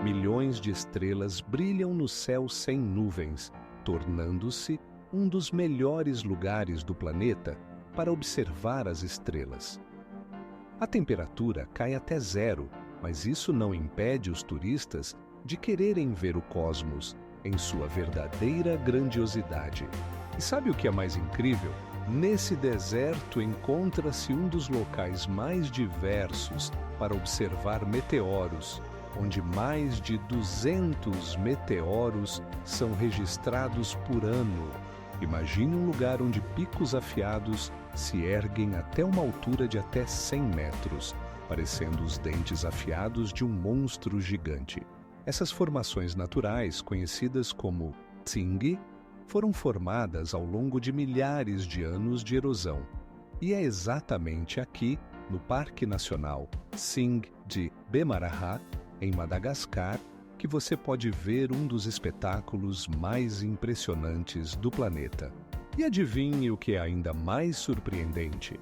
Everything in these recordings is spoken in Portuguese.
milhões de estrelas brilham no céu sem nuvens, tornando-se um dos melhores lugares do planeta para observar as estrelas. A temperatura cai até zero, mas isso não impede os turistas de quererem ver o cosmos em sua verdadeira grandiosidade. E sabe o que é mais incrível? Nesse deserto encontra-se um dos locais mais diversos para observar meteoros, onde mais de 200 meteoros são registrados por ano. Imagine um lugar onde picos afiados se erguem até uma altura de até 100 metros, parecendo os dentes afiados de um monstro gigante. Essas formações naturais, conhecidas como Tsingy, foram formadas ao longo de milhares de anos de erosão. E é exatamente aqui, no Parque Nacional Tsingy de Bemaraha, em Madagascar, que você pode ver um dos espetáculos mais impressionantes do planeta. E adivinhe o que é ainda mais surpreendente?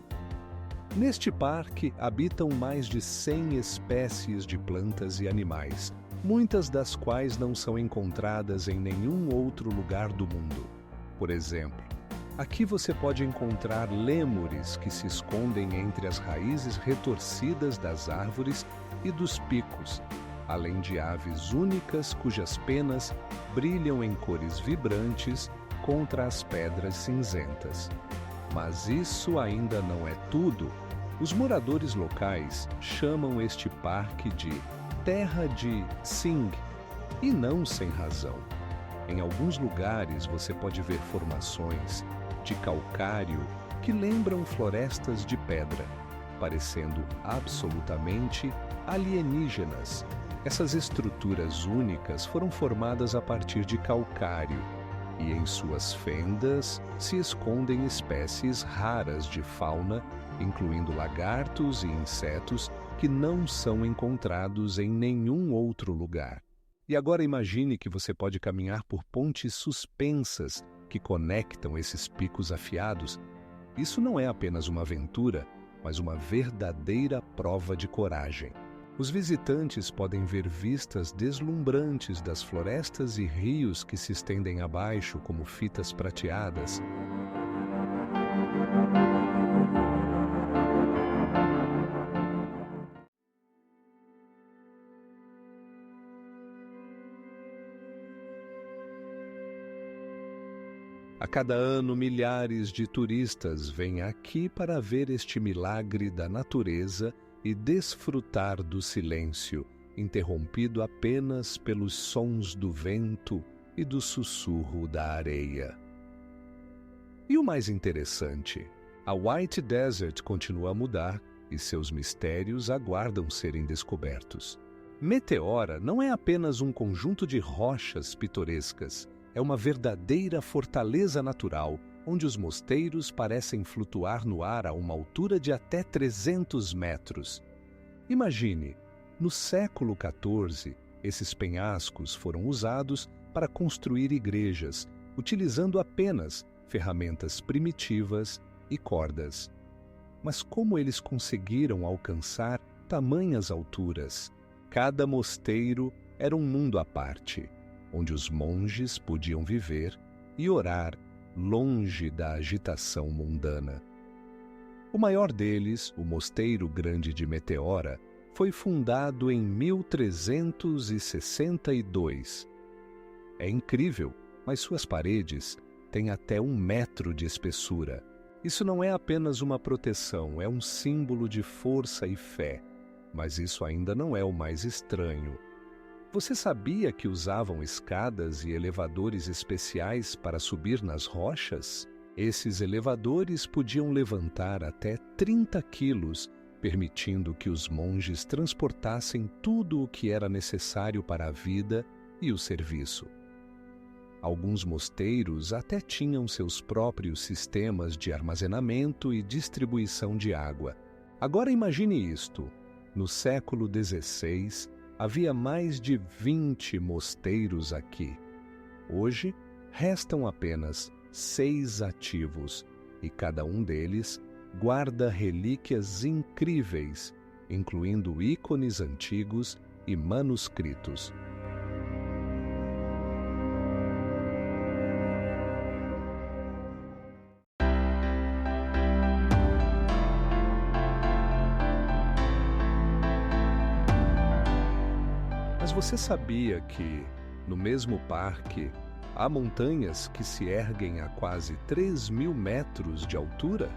Neste parque habitam mais de 100 espécies de plantas e animais, muitas das quais não são encontradas em nenhum outro lugar do mundo. Por exemplo, aqui você pode encontrar lêmures que se escondem entre as raízes retorcidas das árvores e dos picos, além de aves únicas cujas penas brilham em cores vibrantes contra as pedras cinzentas. Mas isso ainda não é tudo. Os moradores locais chamam este parque de Terra de Tsingy, e não sem razão. Em alguns lugares você pode ver formações de calcário que lembram florestas de pedra, parecendo absolutamente alienígenas. Essas estruturas únicas foram formadas a partir de calcário, e em suas fendas se escondem espécies raras de fauna, incluindo lagartos e insetos que não são encontrados em nenhum outro lugar. E agora imagine que você pode caminhar por pontes suspensas que conectam esses picos afiados. Isso não é apenas uma aventura, mas uma verdadeira prova de coragem. Os visitantes podem ver vistas deslumbrantes das florestas e rios que se estendem abaixo como fitas prateadas. A cada ano, milhares de turistas vêm aqui para ver este milagre da natureza e desfrutar do silêncio, interrompido apenas pelos sons do vento e do sussurro da areia. E o mais interessante, a White Desert continua a mudar e seus mistérios aguardam serem descobertos. Meteora não é apenas um conjunto de rochas pitorescas, é uma verdadeira fortaleza natural, onde os mosteiros parecem flutuar no ar a uma altura de até 300 metros. Imagine, no século XIV, esses penhascos foram usados para construir igrejas, utilizando apenas ferramentas primitivas e cordas. Mas como eles conseguiram alcançar tamanhas alturas? Cada mosteiro era um mundo à parte, onde os monges podiam viver e orar longe da agitação mundana. O maior deles, o Mosteiro Grande de Meteora, foi fundado em 1362. É incrível, mas suas paredes têm até 1 metro de espessura. Isso não é apenas uma proteção, é um símbolo de força e fé. Mas isso ainda não é o mais estranho. Você sabia que usavam escadas e elevadores especiais para subir nas rochas? Esses elevadores podiam levantar até 30 quilos, permitindo que os monges transportassem tudo o que era necessário para a vida e o serviço. Alguns mosteiros até tinham seus próprios sistemas de armazenamento e distribuição de água. Agora imagine isto. No século XVI, havia mais de 20 mosteiros aqui. Hoje, restam apenas 6 ativos, e cada um deles guarda relíquias incríveis, incluindo ícones antigos e manuscritos. Mas você sabia que, no mesmo parque, há montanhas que se erguem a quase 3.000 metros de altura?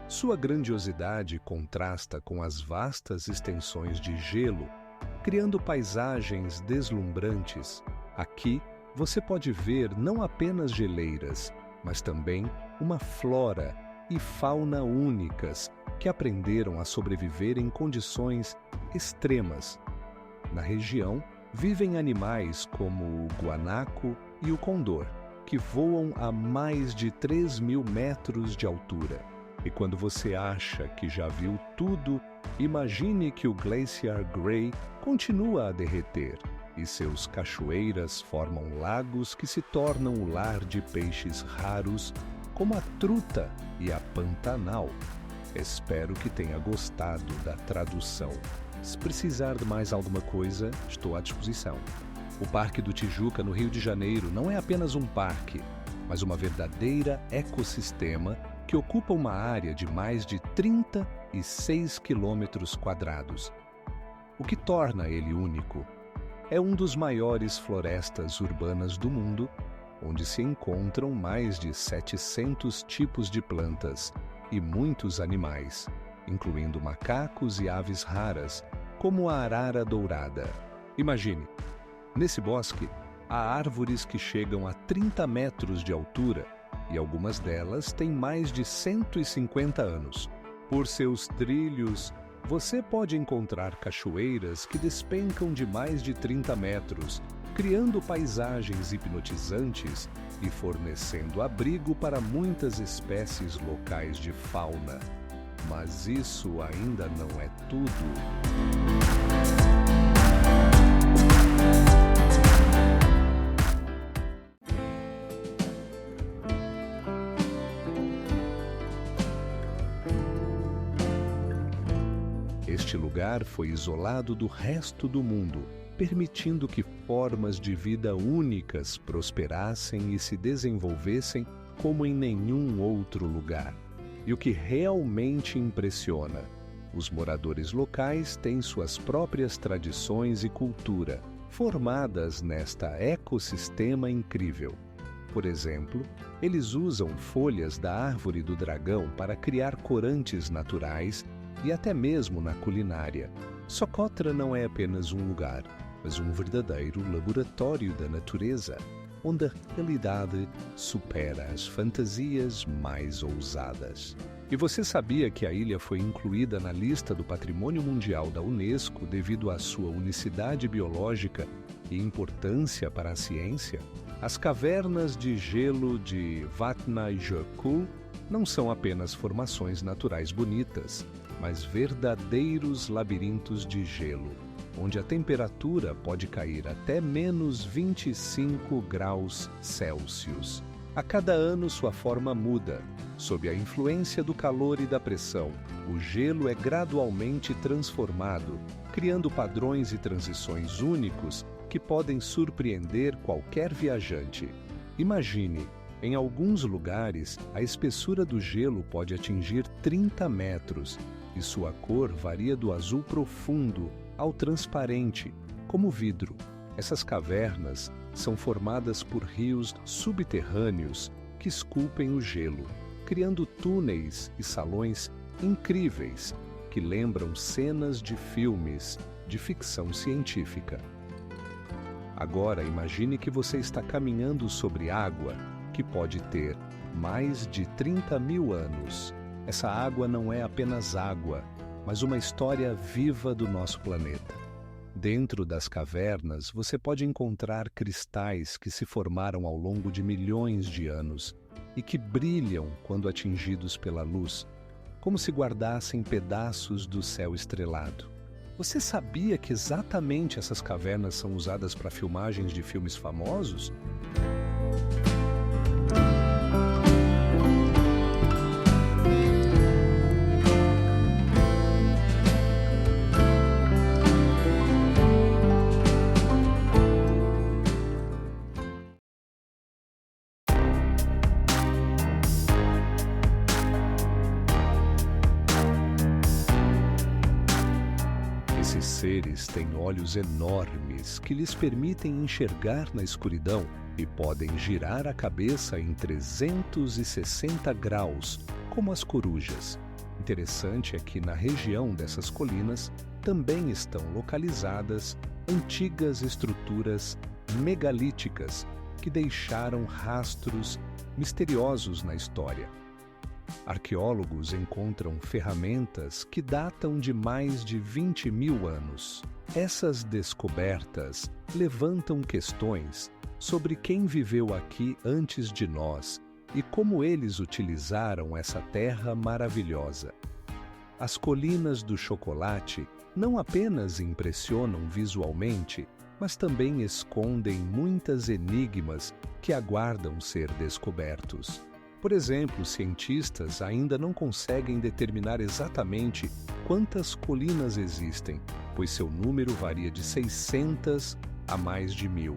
Sua grandiosidade contrasta com as vastas extensões de gelo, criando paisagens deslumbrantes. Aqui, você pode ver não apenas geleiras, mas também uma flora e fauna únicas que aprenderam a sobreviver em condições extremas. Na região, vivem animais como o guanaco e o condor, que voam a mais de 3.000 metros de altura. E quando você acha que já viu tudo, imagine que o Glacier Grey continua a derreter e seus cachoeiras formam lagos que se tornam o lar de peixes raros como a truta e a pantanal. Espero que tenha gostado da tradução. Se precisar de mais alguma coisa, estou à disposição. O Parque do Tijuca, no Rio de Janeiro, não é apenas um parque, mas uma verdadeira ecossistema que ocupa uma área de mais de 36 quilômetros quadrados. O que torna ele único é um dos maiores florestas urbanas do mundo, onde se encontram mais de 700 tipos de plantas e muitos animais, incluindo macacos e aves raras, como a arara dourada. Imagine, nesse bosque, há árvores que chegam a 30 metros de altura e algumas delas têm mais de 150 anos. Por seus trilhos, você pode encontrar cachoeiras que despencam de mais de 30 metros, criando paisagens hipnotizantes e fornecendo abrigo para muitas espécies locais de fauna. Mas isso ainda não é tudo. Este lugar foi isolado do resto do mundo, permitindo que formas de vida únicas prosperassem e se desenvolvessem como em nenhum outro lugar. E o que realmente impressiona, os moradores locais têm suas próprias tradições e cultura, formadas nesta ecossistema incrível. Por exemplo, eles usam folhas da árvore do dragão para criar corantes naturais e até mesmo na culinária. Socotra não é apenas um lugar, mas um verdadeiro laboratório da natureza, onde a realidade supera as fantasias mais ousadas. E você sabia que a ilha foi incluída na lista do Patrimônio Mundial da Unesco devido à sua unicidade biológica e importância para a ciência? As cavernas de gelo de Vatnajökull não são apenas formações naturais bonitas, mas verdadeiros labirintos de gelo, onde a temperatura pode cair até menos 25 graus Celsius. A cada ano sua forma muda. Sob a influência do calor e da pressão, o gelo é gradualmente transformado, criando padrões e transições únicos que podem surpreender qualquer viajante. Imagine, em alguns lugares, a espessura do gelo pode atingir 30 metros e sua cor varia do azul profundo ao transparente, como vidro. Essas cavernas são formadas por rios subterrâneos que esculpem o gelo, criando túneis e salões incríveis que lembram cenas de filmes de ficção científica. Agora imagine que você está caminhando sobre água que pode ter mais de 30.000 anos. Essa água não é apenas água, mas uma história viva do nosso planeta. Dentro das cavernas, você pode encontrar cristais que se formaram ao longo de milhões de anos e que brilham quando atingidos pela luz, como se guardassem pedaços do céu estrelado. Você sabia que exatamente essas cavernas são usadas para filmagens de filmes famosos? Esse Esses seres têm olhos enormes que lhes permitem enxergar na escuridão e podem girar a cabeça em 360 graus, como as corujas. Interessante é que na região dessas colinas também estão localizadas antigas estruturas megalíticas que deixaram rastros misteriosos na história. Arqueólogos encontram ferramentas que datam de mais de 20.000 anos. Essas descobertas levantam questões sobre quem viveu aqui antes de nós e como eles utilizaram essa terra maravilhosa. As colinas do chocolate não apenas impressionam visualmente, mas também escondem muitos enigmas que aguardam ser descobertos. Por exemplo, cientistas ainda não conseguem determinar exatamente quantas colinas existem, pois seu número varia de 600 a mais de 1.000.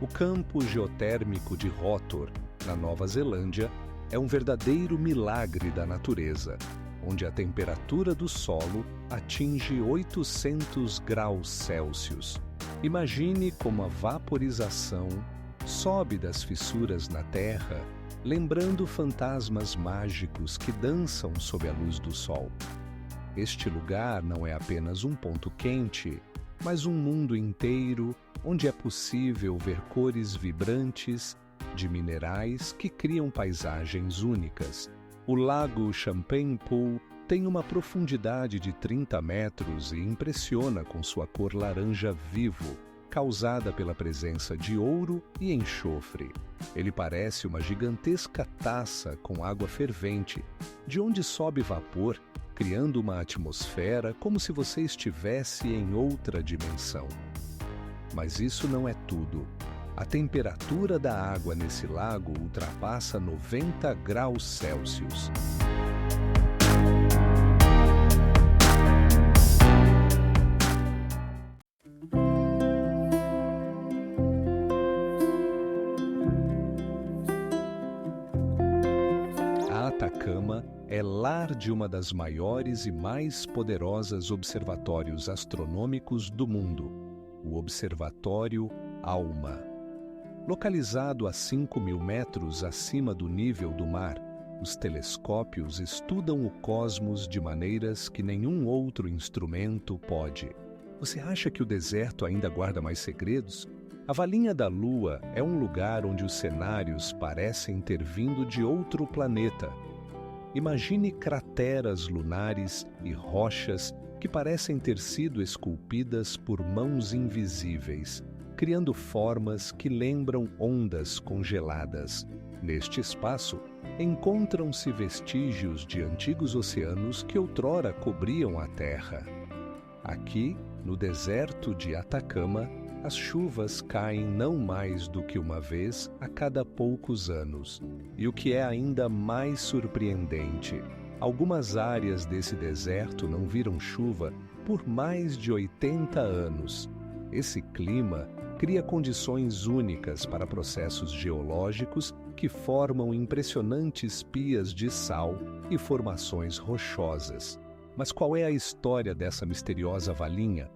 O campo geotérmico de Rotorr, na Nova Zelândia, é um verdadeiro milagre da natureza, onde a temperatura do solo atinge 800 graus Celsius. Imagine como a vaporização sobe das fissuras na terra, lembrando fantasmas mágicos que dançam sob a luz do sol. Este lugar não é apenas um ponto quente, mas um mundo inteiro onde é possível ver cores vibrantes de minerais que criam paisagens únicas. O lago Champagne Pool tem uma profundidade de 30 metros e impressiona com sua cor laranja vivo, causada pela presença de ouro e enxofre. Ele parece uma gigantesca taça com água fervente, de onde sobe vapor, criando uma atmosfera como se você estivesse em outra dimensão. Mas isso não é tudo. A temperatura da água nesse lago ultrapassa 90 graus Celsius. A Atacama é lar de uma das maiores e mais poderosas observatórios astronômicos do mundo, o Observatório ALMA. Localizado a 5.000 metros acima do nível do mar, os telescópios estudam o cosmos de maneiras que nenhum outro instrumento pode. Você acha que o deserto ainda guarda mais segredos? A Valinha da Lua é um lugar onde os cenários parecem ter vindo de outro planeta. Imagine crateras lunares e rochas que parecem ter sido esculpidas por mãos invisíveis, criando formas que lembram ondas congeladas. Neste espaço, encontram-se vestígios de antigos oceanos que outrora cobriam a Terra. Aqui, no deserto de Atacama, as chuvas caem não mais do que uma vez a cada poucos anos. E o que é ainda mais surpreendente, algumas áreas desse deserto não viram chuva por mais de 80 anos. Esse clima cria condições únicas para processos geológicos que formam impressionantes pias de sal e formações rochosas. Mas qual é a história dessa misteriosa valinha?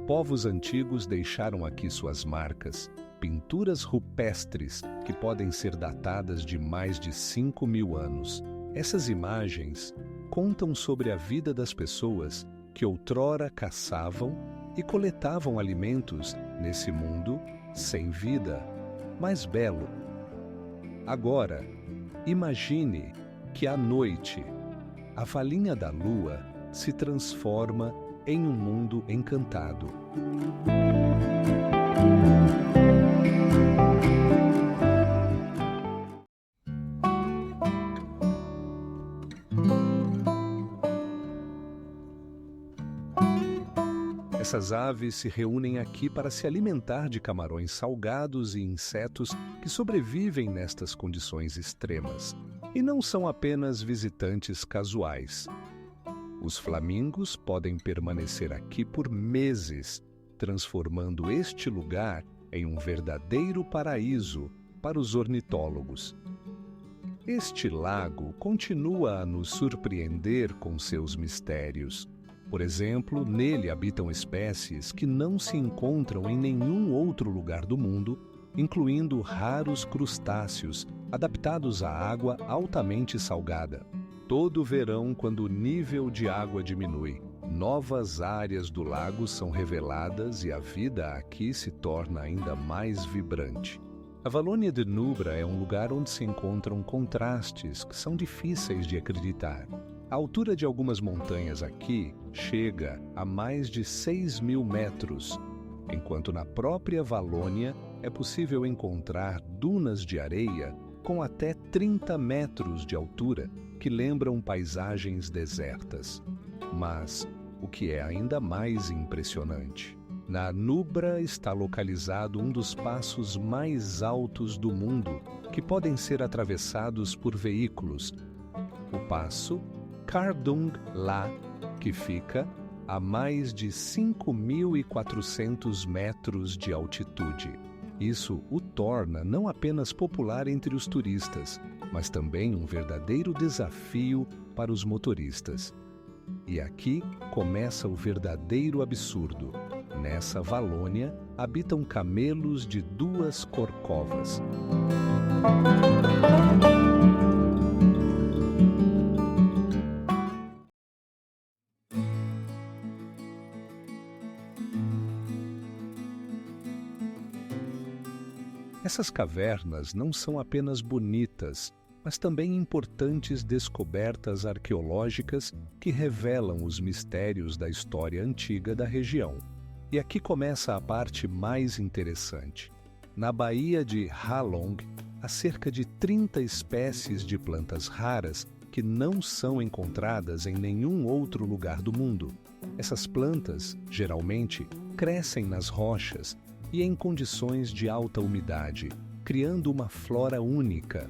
Povos antigos deixaram aqui suas marcas, pinturas rupestres que podem ser datadas de mais de 5.000 anos. Essas imagens contam sobre a vida das pessoas que outrora caçavam e coletavam alimentos nesse mundo sem vida, mas belo. Agora, imagine que à noite, a Valinha da Lua se transforma em um mundo encantado. Essas aves se reúnem aqui para se alimentar de camarões salgados e insetos que sobrevivem nestas condições extremas. E não são apenas visitantes casuais. Os flamingos podem permanecer aqui por meses, transformando este lugar em um verdadeiro paraíso para os ornitólogos. Este lago continua a nos surpreender com seus mistérios. Por exemplo, nele habitam espécies que não se encontram em nenhum outro lugar do mundo, incluindo raros crustáceos adaptados à água altamente salgada. Todo verão, quando o nível de água diminui, novas áreas do lago são reveladas e a vida aqui se torna ainda mais vibrante. A Valônia de Nubra é um lugar onde se encontram contrastes que são difíceis de acreditar. A altura de algumas montanhas aqui chega a mais de 6.000 metros, enquanto na própria Valônia é possível encontrar dunas de areia com até 30 metros de altura, que lembram paisagens desertas. Mas o que é ainda mais impressionante, na Nubra está localizado um dos passos mais altos do mundo, que podem ser atravessados por veículos. O passo Khardung La, que fica a mais de 5.400 metros de altitude. Isso o torna não apenas popular entre os turistas, mas também um verdadeiro desafio para os motoristas. E aqui começa o verdadeiro absurdo. Nessa Valônia habitam camelos de 2 corcovas. Essas cavernas não são apenas bonitas, mas também importantes descobertas arqueológicas que revelam os mistérios da história antiga da região. E aqui começa a parte mais interessante. Na Baía de Halong, há cerca de 30 espécies de plantas raras que não são encontradas em nenhum outro lugar do mundo. Essas plantas, geralmente, crescem nas rochas e em condições de alta umidade, criando uma flora única.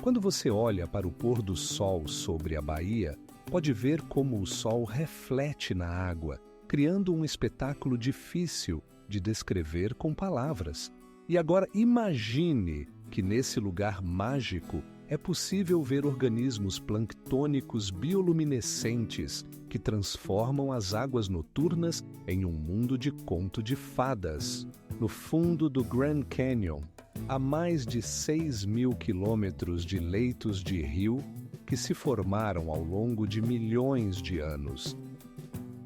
Quando você olha para o pôr do sol sobre a baía, pode ver como o sol reflete na água, criando um espetáculo difícil de descrever com palavras. E agora imagine que nesse lugar mágico é possível ver organismos planctônicos bioluminescentes que transformam as águas noturnas em um mundo de conto de fadas. No fundo do Grand Canyon, há mais de 6.000 quilômetros de leitos de rio que se formaram ao longo de milhões de anos.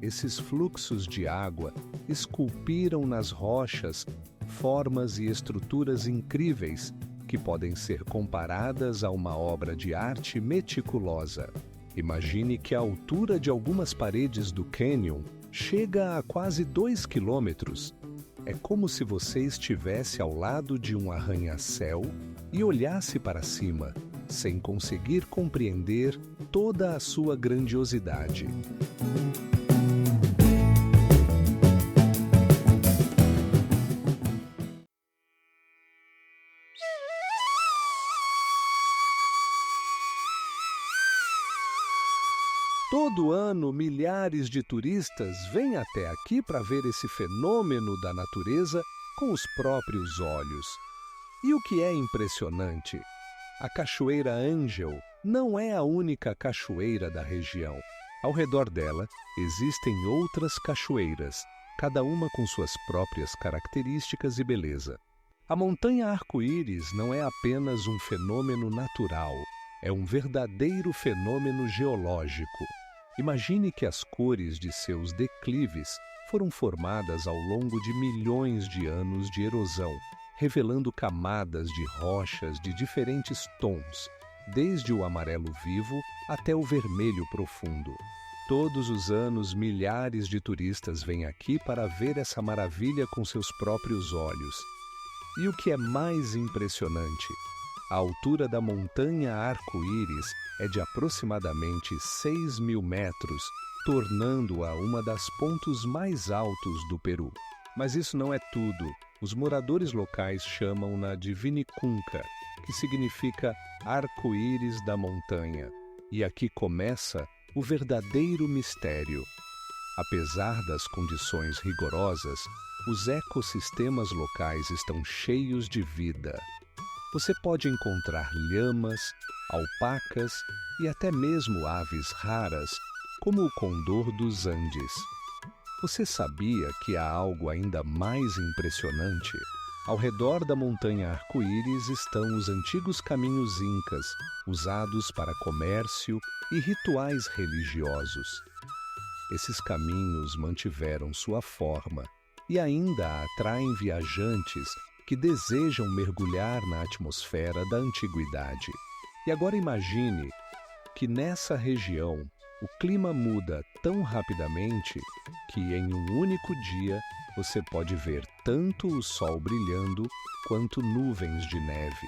Esses fluxos de água esculpiram nas rochas formas e estruturas incríveis que podem ser comparadas a uma obra de arte meticulosa. Imagine que a altura de algumas paredes do cânion chega a quase 2 quilômetros. É como se você estivesse ao lado de um arranha-céu e olhasse para cima, sem conseguir compreender toda a sua grandiosidade. Todo ano, milhares de turistas vêm até aqui para ver esse fenômeno da natureza com os próprios olhos. E o que é impressionante? A Cachoeira Angel não é a única cachoeira da região. Ao redor dela, existem outras cachoeiras, cada uma com suas próprias características e beleza. A Montanha Arco-Íris não é apenas um fenômeno natural, é um verdadeiro fenômeno geológico. Imagine que as cores de seus declives foram formadas ao longo de milhões de anos de erosão, revelando camadas de rochas de diferentes tons, desde o amarelo vivo até o vermelho profundo. Todos os anos, milhares de turistas vêm aqui para ver essa maravilha com seus próprios olhos. E o que é mais impressionante? A altura da Montanha Arco-Íris é de aproximadamente 6.000 metros, tornando-a uma das pontos mais altos do Peru. Mas isso não é tudo. Os moradores locais chamam-na de Vinicunca, que significa arco-íris da montanha. E aqui começa o verdadeiro mistério. Apesar das condições rigorosas, os ecossistemas locais estão cheios de vida. Você pode encontrar lhamas, alpacas e até mesmo aves raras, como o condor dos Andes. Você sabia que há algo ainda mais impressionante? Ao redor da montanha Arco-Íris estão os antigos caminhos incas, usados para comércio e rituais religiosos. Esses caminhos mantiveram sua forma e ainda atraem viajantes que desejam mergulhar na atmosfera da antiguidade. E agora imagine que nessa região o clima muda tão rapidamente que em um único dia você pode ver tanto o sol brilhando quanto nuvens de neve.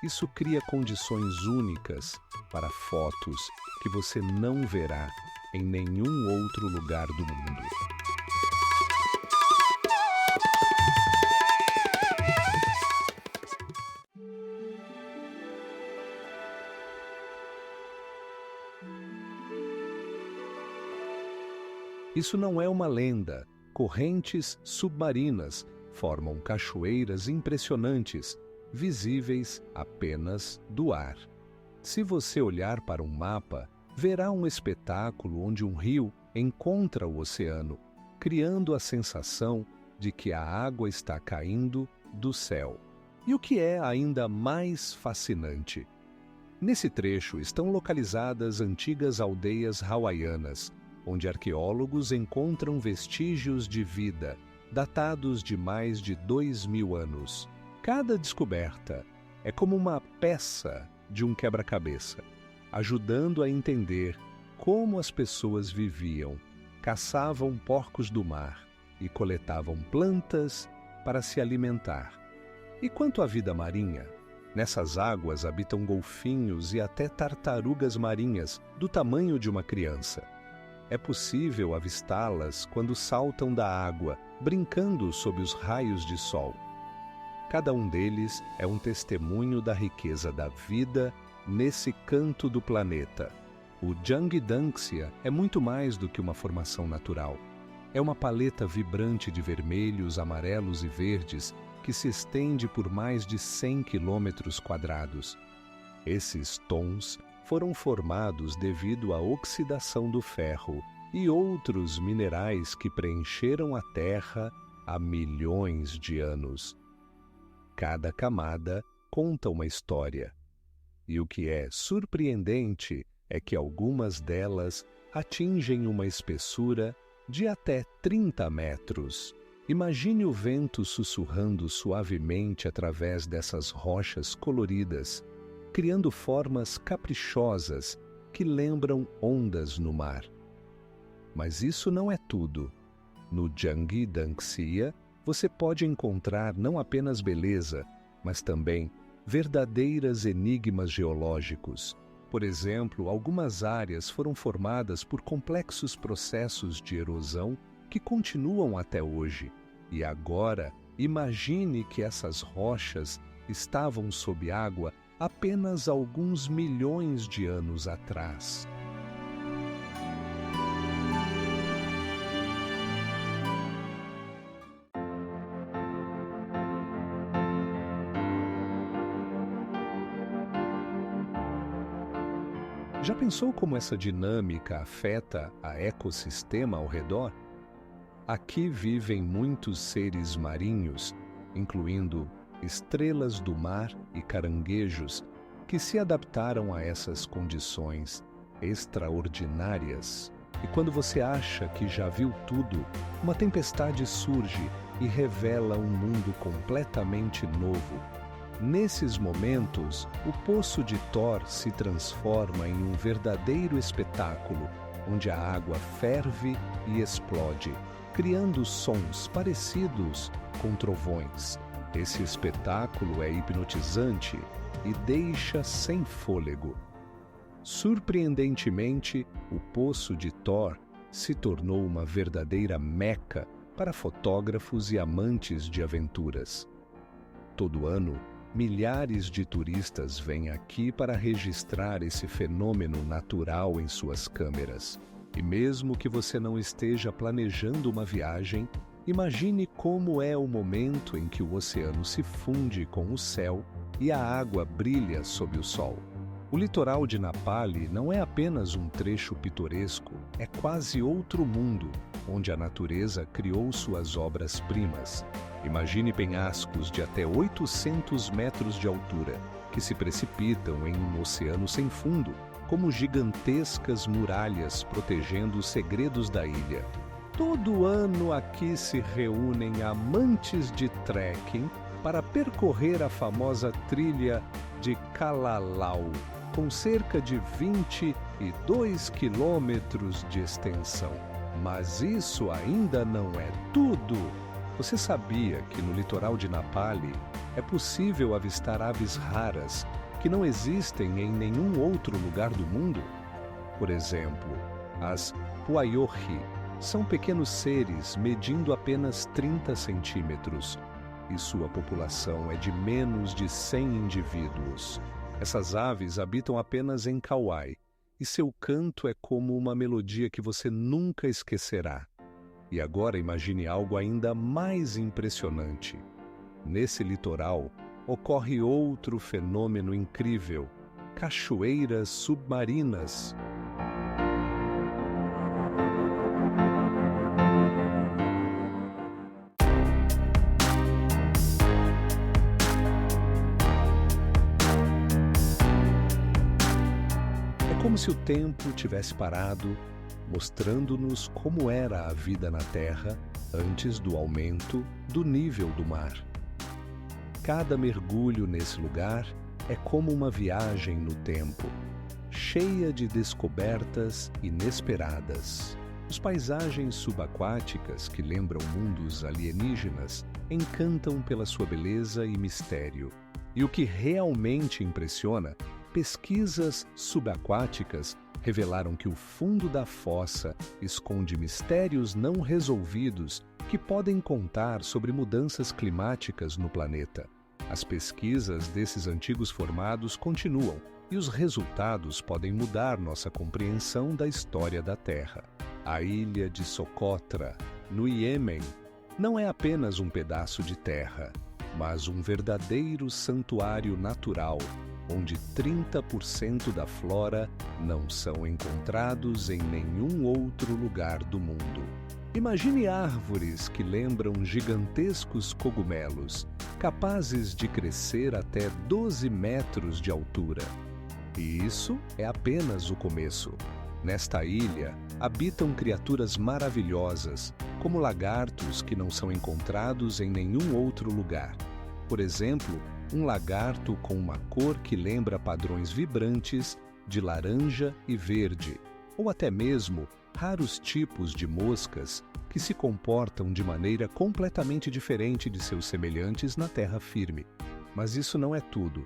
Isso cria condições únicas para fotos que você não verá em nenhum outro lugar do mundo. Isso não é uma lenda. Correntes submarinas formam cachoeiras impressionantes, visíveis apenas do ar. Se você olhar para um mapa, verá um espetáculo onde um rio encontra o oceano, criando a sensação de que a água está caindo do céu. E o que é ainda mais fascinante? Nesse trecho estão localizadas antigas aldeias hawaianas, onde arqueólogos encontram vestígios de vida, datados de mais de 2.000 anos. Cada descoberta é como uma peça de um quebra-cabeça, ajudando a entender como as pessoas viviam, caçavam porcos do mar e coletavam plantas para se alimentar. E quanto à vida marinha? Nessas águas habitam golfinhos e até tartarugas marinhas do tamanho de uma criança. É possível avistá-las quando saltam da água, brincando sob os raios de sol. Cada um deles é um testemunho da riqueza da vida nesse canto do planeta. O Jangtdanxia é muito mais do que uma formação natural. É uma paleta vibrante de vermelhos, amarelos e verdes que se estende por mais de 100 quilômetros quadrados. Esses tons foram formados devido à oxidação do ferro e outros minerais que preencheram a Terra há milhões de anos. Cada camada conta uma história. E o que é surpreendente é que algumas delas atingem uma espessura de até 30 metros. Imagine o vento sussurrando suavemente através dessas rochas coloridas, criando formas caprichosas que lembram ondas no mar. Mas isso não é tudo. No Jangtdanxia, você pode encontrar não apenas beleza, mas também verdadeiras enigmas geológicos. Por exemplo, algumas áreas foram formadas por complexos processos de erosão que continuam até hoje. E agora, imagine que essas rochas estavam sob água apenas alguns milhões de anos atrás. Já pensou como essa dinâmica afeta o ecossistema ao redor? Aqui vivem muitos seres marinhos, incluindo estrelas do mar e caranguejos, que se adaptaram a essas condições extraordinárias. E quando você acha que já viu tudo, uma tempestade surge e revela um mundo completamente novo. Nesses momentos, o Poço de Thor se transforma em um verdadeiro espetáculo, onde a água ferve e explode, criando sons parecidos com trovões. Esse espetáculo é hipnotizante e deixa sem fôlego. Surpreendentemente, o Poço de Thor se tornou uma verdadeira meca para fotógrafos e amantes de aventuras. Todo ano, milhares de turistas vêm aqui para registrar esse fenômeno natural em suas câmeras. E mesmo que você não esteja planejando uma viagem, imagine como é o momento em que o oceano se funde com o céu e a água brilha sob o sol. O litoral de Napali não é apenas um trecho pitoresco, é quase outro mundo, onde a natureza criou suas obras-primas. Imagine penhascos de até 800 metros de altura, que se precipitam em um oceano sem fundo, como gigantescas muralhas protegendo os segredos da ilha. Todo ano aqui se reúnem amantes de trekking para percorrer a famosa trilha de Kalalau, com cerca de 22 quilômetros de extensão. Mas isso ainda não é tudo! Você sabia que no litoral de Napali é possível avistar aves raras que não existem em nenhum outro lugar do mundo? Por exemplo, as puayorri são pequenos seres medindo apenas 30 centímetros e sua população é de menos de 100 indivíduos. Essas aves habitam apenas em Kauai e seu canto é como uma melodia que você nunca esquecerá. E agora imagine algo ainda mais impressionante. Nesse litoral ocorre outro fenômeno incrível: cachoeiras submarinas. É como se o tempo tivesse parado, mostrando-nos como era a vida na Terra antes do aumento do nível do mar. Cada mergulho nesse lugar é como uma viagem no tempo, cheia de descobertas inesperadas. As paisagens subaquáticas, que lembram mundos alienígenas, encantam pela sua beleza e mistério. E o que realmente impressiona, pesquisas subaquáticas revelaram que o fundo da fossa esconde mistérios não resolvidos que podem contar sobre mudanças climáticas no planeta. As pesquisas desses antigos formados continuam e os resultados podem mudar nossa compreensão da história da Terra. A ilha de Socotra, no Iêmen, não é apenas um pedaço de terra, mas um verdadeiro santuário natural, onde 30% da flora não são encontrados em nenhum outro lugar do mundo. Imagine árvores que lembram gigantescos cogumelos, capazes de crescer até 12 metros de altura. E isso é apenas o começo. Nesta ilha, habitam criaturas maravilhosas, como lagartos que não são encontrados em nenhum outro lugar. Por exemplo, um lagarto com uma cor que lembra padrões vibrantes de laranja e verde, ou até mesmo raros tipos de moscas que se comportam de maneira completamente diferente de seus semelhantes na terra firme. Mas isso não é tudo.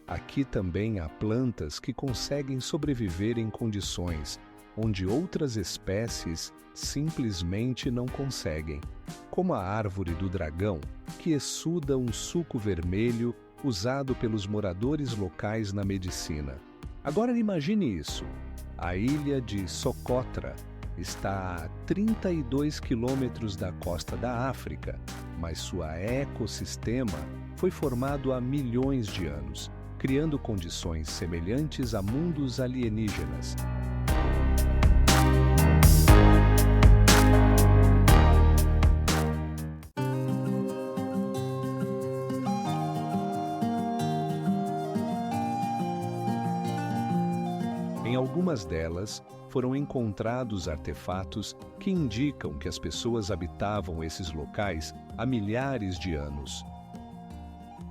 Aqui também há plantas que conseguem sobreviver em condições onde outras espécies simplesmente não conseguem, como a árvore do dragão, que exsuda um suco vermelho usado pelos moradores locais na medicina. Agora imagine isso. A ilha de Socotra está a 32 quilômetros da costa da África, mas sua ecossistema foi formado há milhões de anos, criando condições semelhantes a mundos alienígenas. Em algumas delas, foram encontrados artefatos que indicam que as pessoas habitavam esses locais há milhares de anos.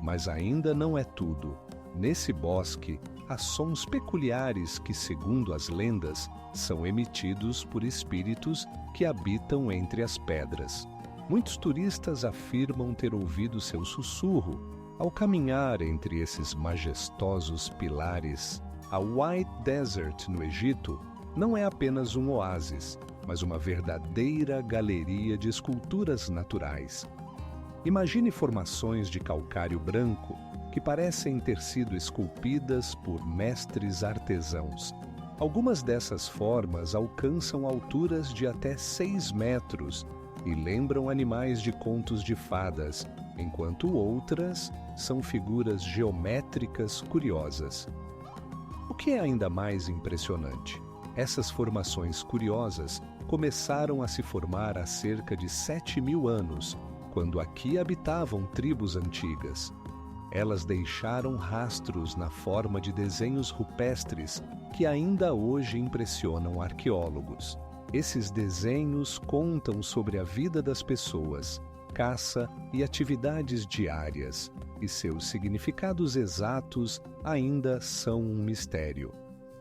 Mas ainda não é tudo. Nesse bosque, há sons peculiares que, segundo as lendas, são emitidos por espíritos que habitam entre as pedras. Muitos turistas afirmam ter ouvido seu sussurro ao caminhar entre esses majestosos pilares. A White Desert, no Egito, não é apenas um oásis, mas uma verdadeira galeria de esculturas naturais. Imagine formações de calcário branco que parecem ter sido esculpidas por mestres artesãos. Algumas dessas formas alcançam alturas de até 6 metros e lembram animais de contos de fadas, enquanto outras são figuras geométricas curiosas. O que é ainda mais impressionante? Essas formações curiosas começaram a se formar há cerca de 7.000 anos, quando aqui habitavam tribos antigas. Elas deixaram rastros na forma de desenhos rupestres que ainda hoje impressionam arqueólogos. Esses desenhos contam sobre a vida das pessoas, caça e atividades diárias, e seus significados exatos ainda são um mistério.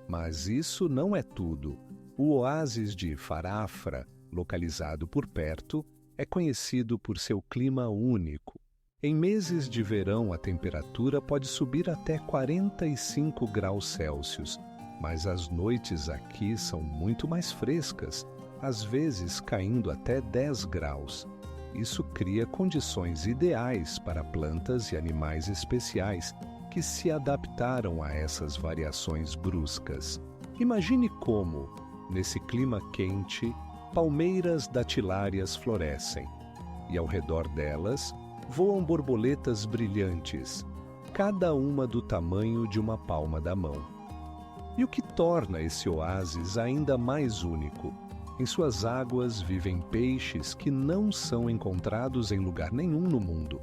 Mas isso não é tudo. O oásis de Farafra, localizado por perto, é conhecido por seu clima único. Em meses de verão, a temperatura pode subir até 45 graus Celsius, mas as noites aqui são muito mais frescas, às vezes caindo até 10 graus. Isso cria condições ideais para plantas e animais especiais que se adaptaram a essas variações bruscas. Imagine como, nesse clima quente, palmeiras datilárias florescem, e ao redor delas voam borboletas brilhantes, cada uma do tamanho de uma palma da mão. E o que torna esse oásis ainda mais único? Em suas águas vivem peixes que não são encontrados em lugar nenhum no mundo.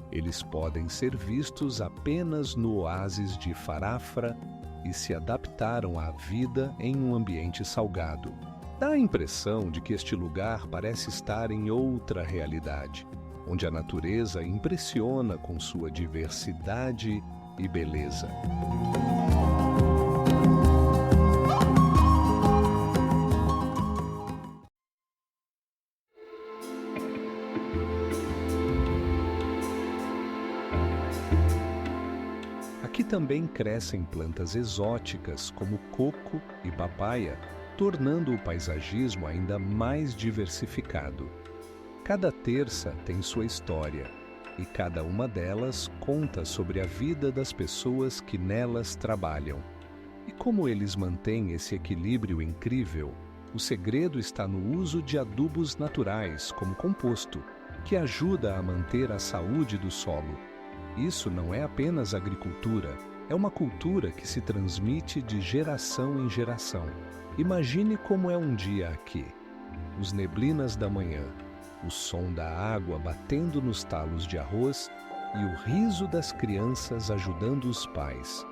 Eles podem ser vistos apenas no oásis de Farafra e se adaptaram à vida em um ambiente salgado. Dá a impressão de que este lugar parece estar em outra realidade, onde a natureza impressiona com sua diversidade e beleza. Aqui também crescem plantas exóticas como coco e papaya, tornando o paisagismo ainda mais diversificado. Cada terça tem sua história, e cada uma delas conta sobre a vida das pessoas que nelas trabalham. E como eles mantêm esse equilíbrio incrível, o segredo está no uso de adubos naturais, como composto, que ajuda a manter a saúde do solo. Isso não é apenas agricultura, é uma cultura que se transmite de geração em geração. Imagine como é um dia aqui. Os neblinas da manhã, o som da água batendo nos talos de arroz e o riso das crianças ajudando os pais.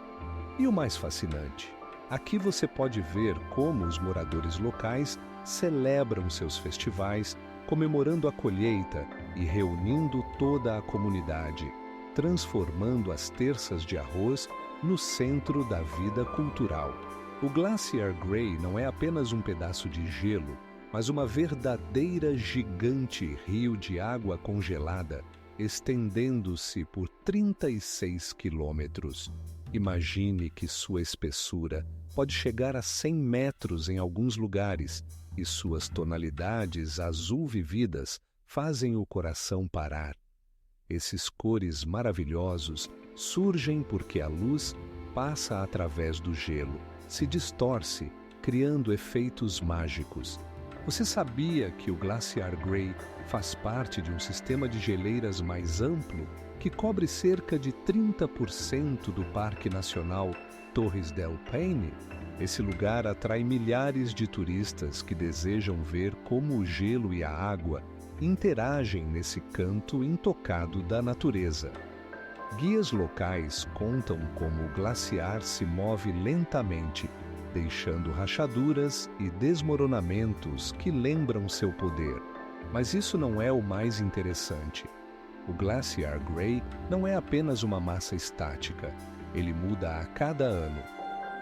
E o mais fascinante, aqui você pode ver como os moradores locais celebram seus festivais, comemorando a colheita e reunindo toda a comunidade, transformando as terças de arroz no centro da vida cultural. O Glacier Grey não é apenas um pedaço de gelo, mas uma verdadeira gigante rio de água congelada, estendendo-se por 36 quilômetros. Imagine que sua espessura pode chegar a 100 metros em alguns lugares, e suas tonalidades azul vividas fazem o coração parar. Esses cores maravilhosos surgem porque a luz passa através do gelo, se distorce, criando efeitos mágicos. Você sabia que o Glacier Grey faz parte de um sistema de geleiras mais amplo que cobre cerca de 30% do Parque Nacional Torres del Paine? Esse lugar atrai milhares de turistas que desejam ver como o gelo e a água interagem nesse canto intocado da natureza. Guias locais contam como o glaciar se move lentamente, deixando rachaduras e desmoronamentos que lembram seu poder. Mas isso não é o mais interessante. O Glacier Grey não é apenas uma massa estática, ele muda a cada ano.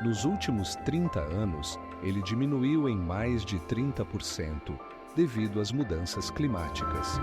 Nos últimos 30 anos, ele diminuiu em mais de 30%, devido às mudanças climáticas.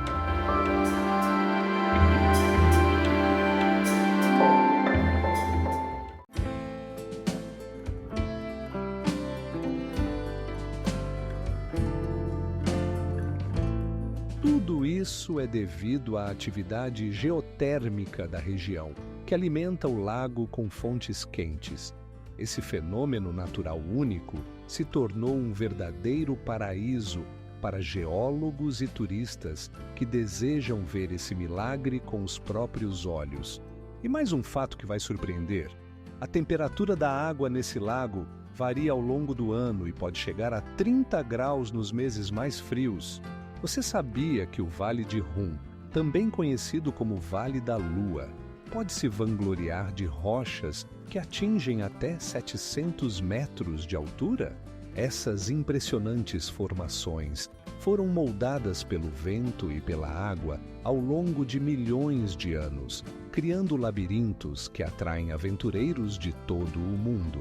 Tudo isso é devido à atividade geotérmica da região, que alimenta o lago com fontes quentes. Esse fenômeno natural único se tornou um verdadeiro paraíso para geólogos e turistas que desejam ver esse milagre com os próprios olhos. E mais um fato que vai surpreender: A temperatura da água nesse lago varia ao longo do ano e pode chegar a 30 graus nos meses mais frios. Você sabia que o Vale de Rum, também conhecido como Vale da Lua, pode se vangloriar de rochas que atingem até 700 metros de altura? Essas impressionantes formações foram moldadas pelo vento e pela água ao longo de milhões de anos, criando labirintos que atraem aventureiros de todo o mundo.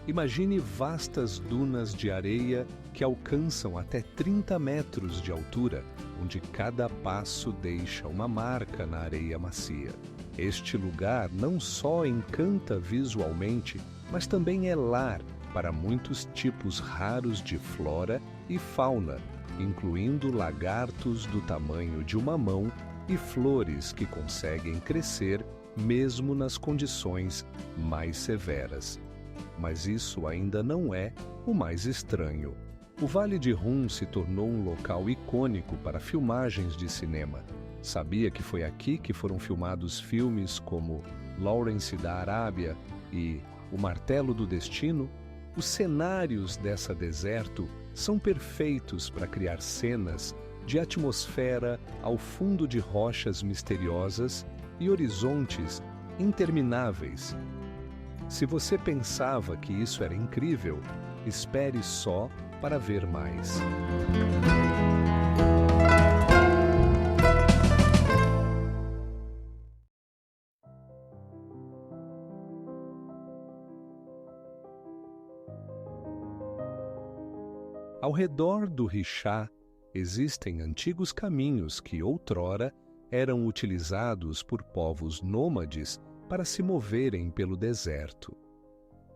Imagine vastas dunas de areia que alcançam até 30 metros de altura, onde cada passo deixa uma marca na areia macia. Este lugar não só encanta visualmente, mas também é lar para muitos tipos raros de flora e fauna, incluindo lagartos do tamanho de uma mão e flores que conseguem crescer mesmo nas condições mais severas. Mas isso ainda não é o mais estranho. O Vale de Rum se tornou um local icônico para filmagens de cinema. Sabia que foi aqui que foram filmados filmes como Lawrence da Arábia e O Martelo do Destino? Os cenários dessa deserto são perfeitos para criar cenas de atmosfera ao fundo de rochas misteriosas e horizontes intermináveis. Se você pensava que isso era incrível, espere só para ver mais. Ao redor do Rixá existem antigos caminhos que outrora eram utilizados por povos nômades para se moverem pelo deserto.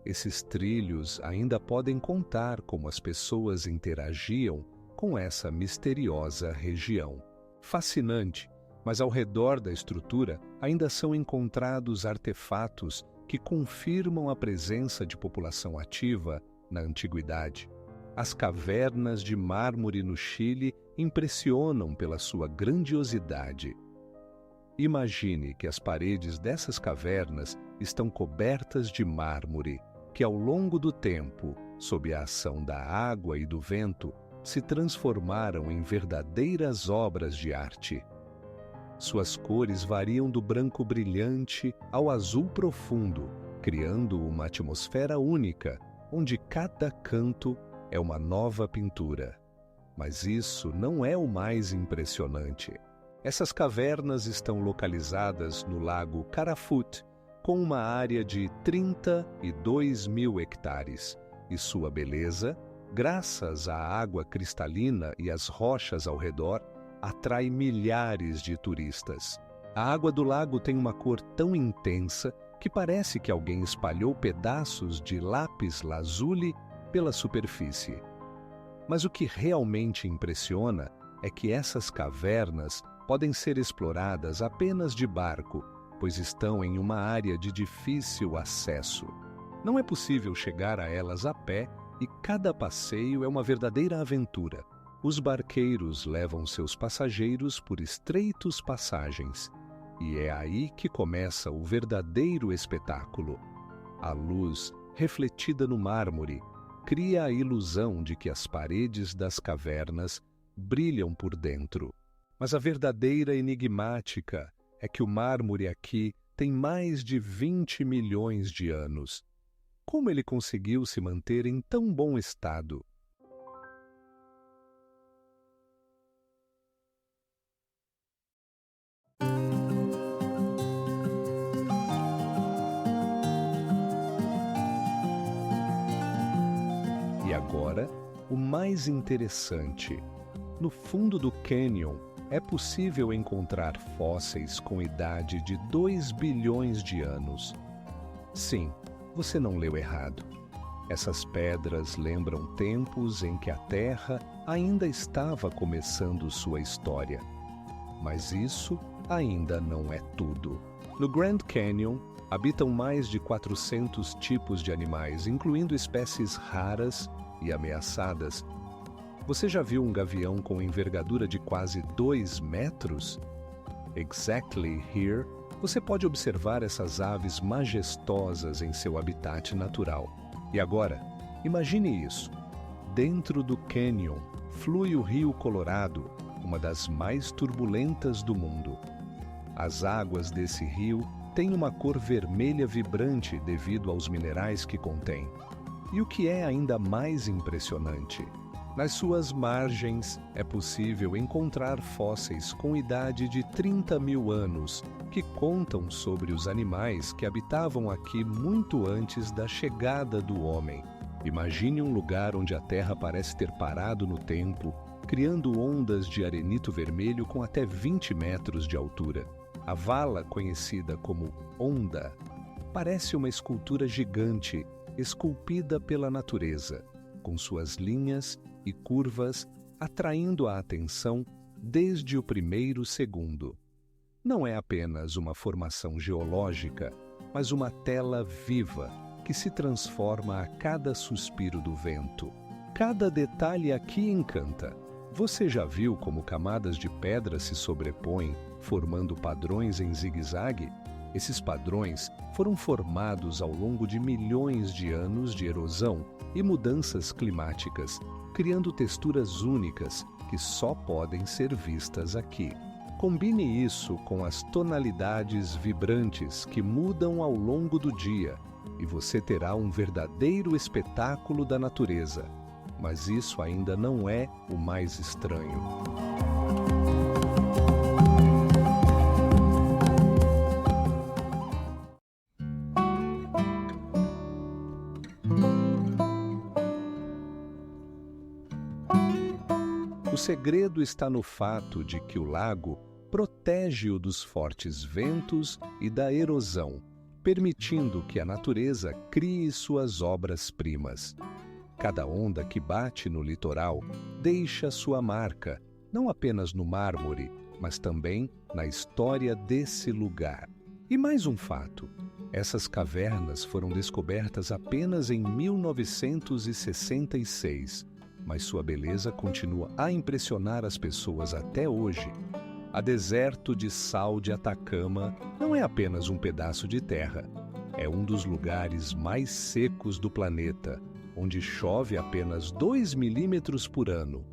Esses trilhos ainda podem contar como as pessoas interagiam com essa misteriosa região. Fascinante, mas ao redor da estrutura ainda são encontrados artefatos que confirmam a presença de população ativa na antiguidade. As cavernas de mármore no Chile impressionam pela sua grandiosidade. Imagine que as paredes dessas cavernas estão cobertas de mármore, que ao longo do tempo, sob a ação da água e do vento, se transformaram em verdadeiras obras de arte. Suas cores variam do branco brilhante ao azul profundo, criando uma atmosfera única, onde cada canto é uma nova pintura. Mas isso não é o mais impressionante. Essas cavernas estão localizadas no lago Carafut, com uma área de 32 mil hectares, e sua beleza, graças à água cristalina e às rochas ao redor, atrai milhares de turistas. A água do lago tem uma cor tão intensa que parece que alguém espalhou pedaços de lápis lazuli pela superfície. Mas o que realmente impressiona é que essas cavernas podem ser exploradas apenas de barco, pois estão em uma área de difícil acesso. Não é possível chegar a elas a pé e cada passeio é uma verdadeira aventura. Os barqueiros levam seus passageiros por estreitos passagens, e é aí que começa o verdadeiro espetáculo. A luz, refletida no mármore, cria a ilusão de que as paredes das cavernas brilham por dentro. Mas a verdadeira enigmática é que o mármore aqui tem mais de 20 milhões de anos. Como ele conseguiu se manter em tão bom estado? E agora, o mais interessante. No fundo do cânion, é possível encontrar fósseis com idade de 2 bilhões de anos. Sim, você não leu errado. Essas pedras lembram tempos em que a Terra ainda estava começando sua história. Mas isso ainda não é tudo. No Grand Canyon, habitam mais de 400 tipos de animais, incluindo espécies raras e ameaçadas. Você já viu um gavião com envergadura de quase 2 metros? Exactly Here Você pode observar essas aves majestosas em seu habitat natural. E agora, imagine isso. Dentro do cânion flui o Rio Colorado, uma das mais turbulentas do mundo. As águas desse rio têm uma cor vermelha vibrante devido aos minerais que contém. E o que é ainda mais impressionante, nas suas margens é possível encontrar fósseis com idade de 30 mil anos, que contam sobre os animais que habitavam aqui muito antes da chegada do homem. Imagine um lugar onde a Terra parece ter parado no tempo, criando ondas de arenito vermelho com até 20 metros de altura. A vala, conhecida como Onda, parece uma escultura gigante, esculpida pela natureza, com suas linhas e curvas atraindo a atenção desde o primeiro segundo. Não é apenas uma formação geológica, mas uma tela viva que se transforma a cada suspiro do vento. Cada detalhe aqui encanta. Você já viu como camadas de pedra se sobrepõem, formando padrões em zigue-zague? Esses padrões foram formados ao longo de milhões de anos de erosão e mudanças climáticas, criando texturas únicas que só podem ser vistas aqui. Combine isso com as tonalidades vibrantes que mudam ao longo do dia e você terá um verdadeiro espetáculo da natureza. Mas isso ainda não é o mais estranho. O segredo está no fato de que o lago protege-o dos fortes ventos e da erosão, permitindo que a natureza crie suas obras-primas. Cada onda que bate no litoral deixa sua marca, não apenas no mármore, mas também na história desse lugar. E mais um fato: essas cavernas foram descobertas apenas em 1966, mas sua beleza continua a impressionar as pessoas até hoje. A Deserto de Sal de Atacama não é apenas um pedaço de terra, é um dos lugares mais secos do planeta, onde chove apenas 2 milímetros por ano.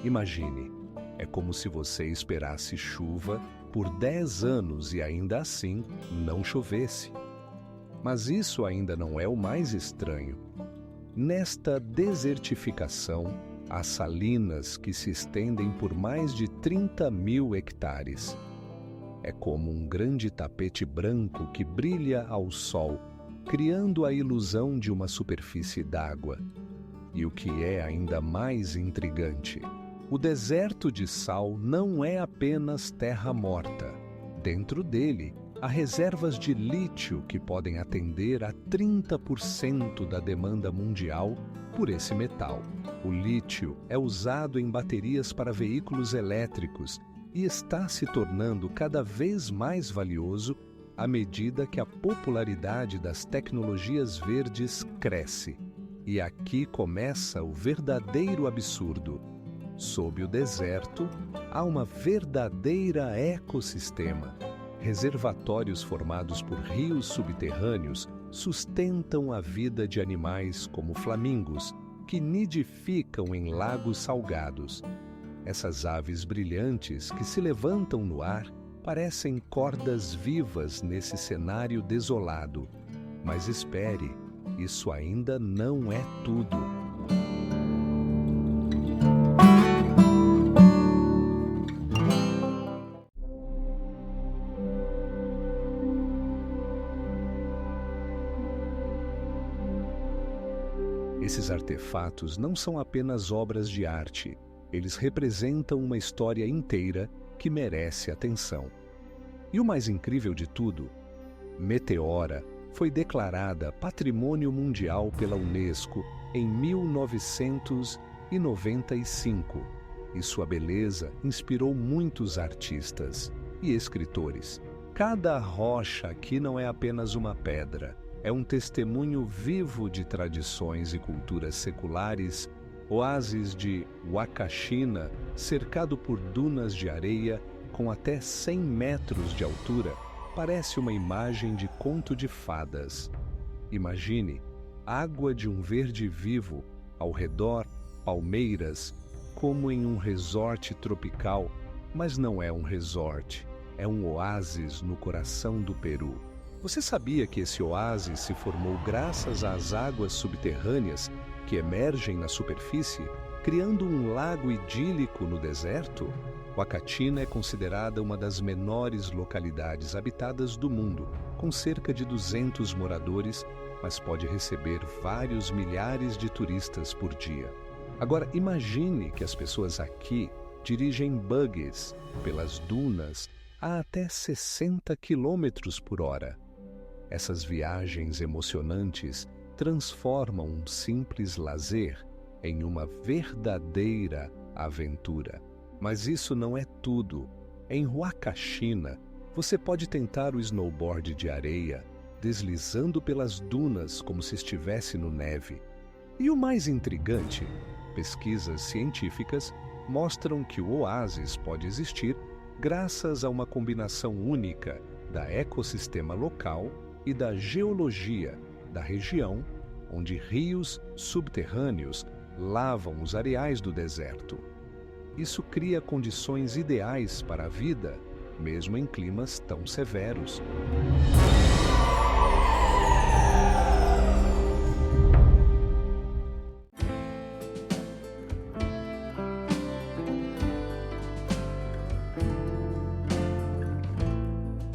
Imagine, é como se você esperasse chuva por 10 anos e ainda assim não chovesse. Mas isso ainda não é o mais estranho. Nesta desertificação, há salinas que se estendem por mais de 30 mil hectares. É como um grande tapete branco que brilha ao sol, criando a ilusão de uma superfície d'água. E o que é ainda mais intrigante, o deserto de sal não é apenas terra morta. Dentro dele, há reservas de lítio que podem atender a 30% da demanda mundial por esse metal. O lítio é usado em baterias para veículos elétricos e está se tornando cada vez mais valioso à medida que a popularidade das tecnologias verdes cresce. E aqui começa o verdadeiro absurdo. Sob o deserto, há uma verdadeira ecossistema. Reservatórios formados por rios subterrâneos sustentam a vida de animais como flamingos, que nidificam em lagos salgados. Essas aves brilhantes que se levantam no ar parecem cordas vivas nesse cenário desolado. Mas espere, isso ainda não é tudo. Esses artefatos não são apenas obras de arte, eles representam uma história inteira que merece atenção. E o mais incrível de tudo, Meteora foi declarada Patrimônio Mundial pela Unesco em 1995, e sua beleza inspirou muitos artistas e escritores. Cada rocha aqui não é apenas uma pedra, é um testemunho vivo de tradições e culturas seculares, oásis de Wakashina, cercado por dunas de areia com até 100 metros de altura, parece uma imagem de conto de fadas. Imagine água de um verde vivo, ao redor palmeiras, como em um resort tropical, mas não é um resort, é um oásis no coração do Peru. Você sabia que esse oásis se formou graças às águas subterrâneas que emergem na superfície, criando um lago idílico no deserto? Huacatina é considerada uma das menores localidades habitadas do mundo, com cerca de 200 moradores, mas pode receber vários milhares de turistas por dia. Agora, imagine que as pessoas aqui dirigem buggies pelas dunas a até 60 quilômetros por hora. Essas viagens emocionantes transformam um simples lazer em uma verdadeira aventura. Mas isso não é tudo. Em Huacachina, você pode tentar o snowboard de areia, deslizando pelas dunas como se estivesse no neve. E o mais intrigante, pesquisas científicas mostram que o oásis pode existir graças a uma combinação única da ecossistema local e da geologia da região, onde rios subterrâneos lavam os areais do deserto. Isso cria condições ideais para a vida, mesmo em climas tão severos.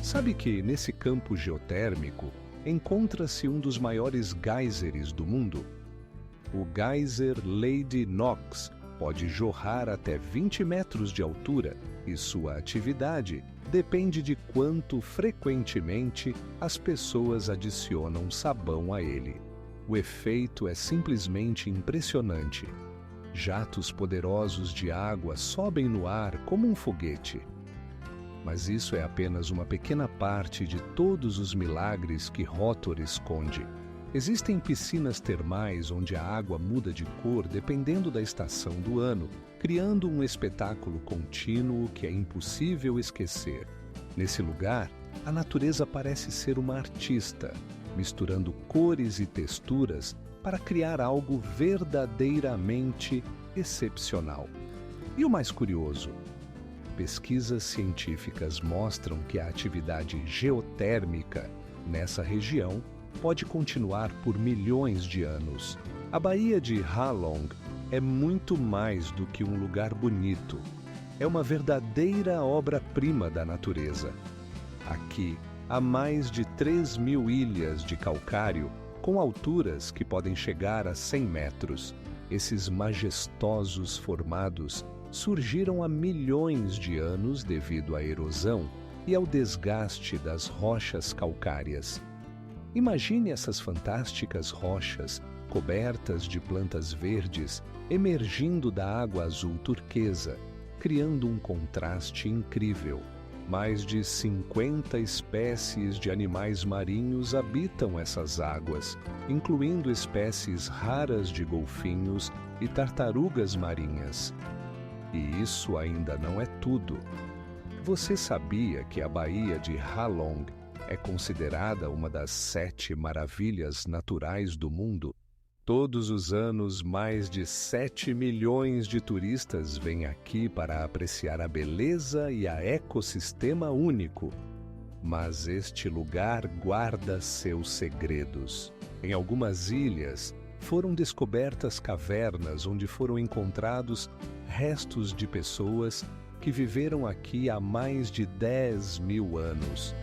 Sabe que nesse campo geotérmico encontra-se um dos maiores geysers do mundo? O geyser Lady Knox pode jorrar até 20 metros de altura e sua atividade depende de quanto frequentemente as pessoas adicionam sabão a ele. O efeito é simplesmente impressionante. Jatos poderosos de água sobem no ar como um foguete. Mas isso é apenas uma pequena parte de todos os milagres que Rotorua esconde. Existem piscinas termais onde a água muda de cor dependendo da estação do ano, criando um espetáculo contínuo que é impossível esquecer. Nesse lugar, a natureza parece ser uma artista, misturando cores e texturas para criar algo verdadeiramente excepcional. E o mais curioso, pesquisas científicas mostram que a atividade geotérmica nessa região pode continuar por milhões de anos. A Baía de Halong é muito mais do que um lugar bonito. É uma verdadeira obra-prima da natureza. Aqui há mais de 3.000 ilhas de calcário com alturas que podem chegar a 100 metros. Esses majestosos formados surgiram há milhões de anos devido à erosão e ao desgaste das rochas calcárias. Imagine essas fantásticas rochas cobertas de plantas verdes emergindo da água azul turquesa, criando um contraste incrível. Mais de 50 espécies de animais marinhos habitam essas águas, incluindo espécies raras de golfinhos e tartarugas marinhas. E isso ainda não é tudo. Você sabia que a Baía de Halong é considerada uma das 7 maravilhas naturais do mundo? Todos os anos, mais de 7 milhões de turistas vêm aqui para apreciar a beleza e a ecossistema único. Mas este lugar guarda seus segredos. Em algumas ilhas, foram descobertas cavernas onde foram encontrados restos de pessoas que viveram aqui há mais de 10.000 anos.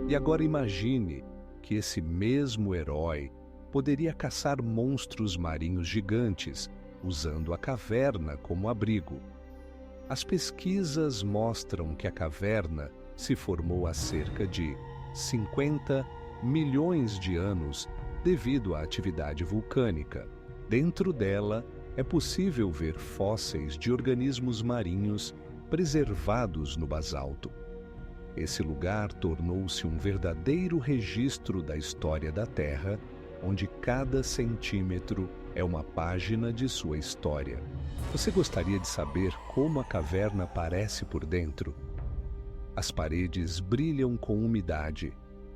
E agora imagine que esse mesmo herói poderia caçar monstros marinhos gigantes, usando a caverna como abrigo. As pesquisas mostram que a caverna se formou há cerca de 50 milhões de anos devido à atividade vulcânica. Dentro dela, é possível ver fósseis de organismos marinhos preservados no basalto. Esse lugar tornou-se um verdadeiro registro da história da Terra, onde cada centímetro é uma página de sua história. Você gostaria de saber como a caverna parece por dentro? As paredes brilham com umidade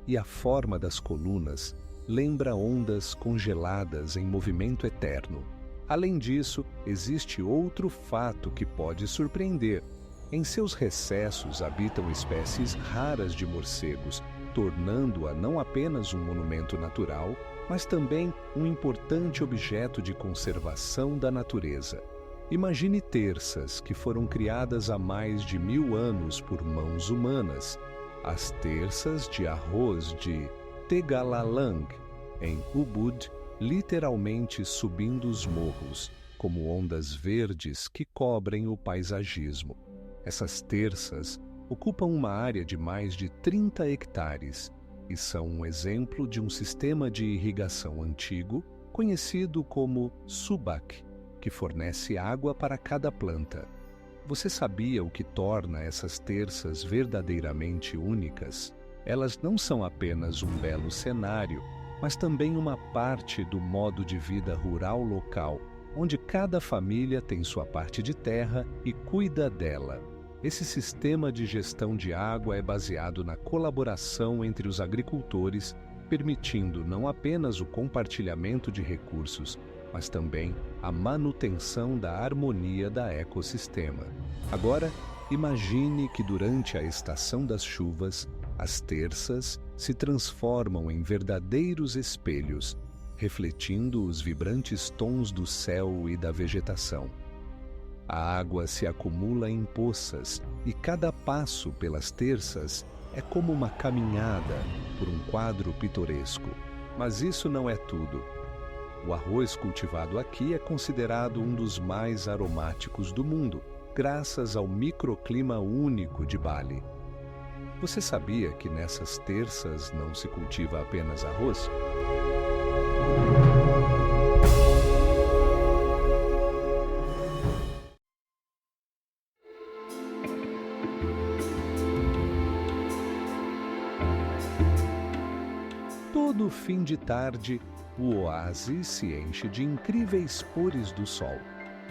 e a forma das colunas lembra ondas congeladas em movimento eterno. Além disso, existe outro fato que pode surpreender. Em seus recessos habitam espécies raras de morcegos, tornando-a não apenas um monumento natural, mas também um importante objeto de conservação da natureza. Imagine terças que foram criadas há mais de 1000 anos por mãos humanas. As terças de arroz de Tegalalang, em Ubud, literalmente subindo os morros, como ondas verdes que cobrem o paisagismo. Essas terças ocupam uma área de mais de 30 hectares e são um exemplo de um sistema de irrigação antigo, conhecido como subak, que fornece água para cada planta. Você sabia o que torna essas terças verdadeiramente únicas? Elas não são apenas um belo cenário, mas também uma parte do modo de vida rural local, onde cada família tem sua parte de terra e cuida dela. Esse sistema de gestão de água é baseado na colaboração entre os agricultores, permitindo não apenas o compartilhamento de recursos, mas também a manutenção da harmonia da ecossistema. Agora, imagine que durante a estação das chuvas, as terças se transformam em verdadeiros espelhos, refletindo os vibrantes tons do céu e da vegetação. A água se acumula em poças e cada passo pelas terças é como uma caminhada por um quadro pitoresco. Mas isso não é tudo. O arroz cultivado aqui é considerado um dos mais aromáticos do mundo, graças ao microclima único de Bali. Você sabia que nessas terças não se cultiva apenas arroz? Todo fim de tarde, o oásis se enche de incríveis cores do sol,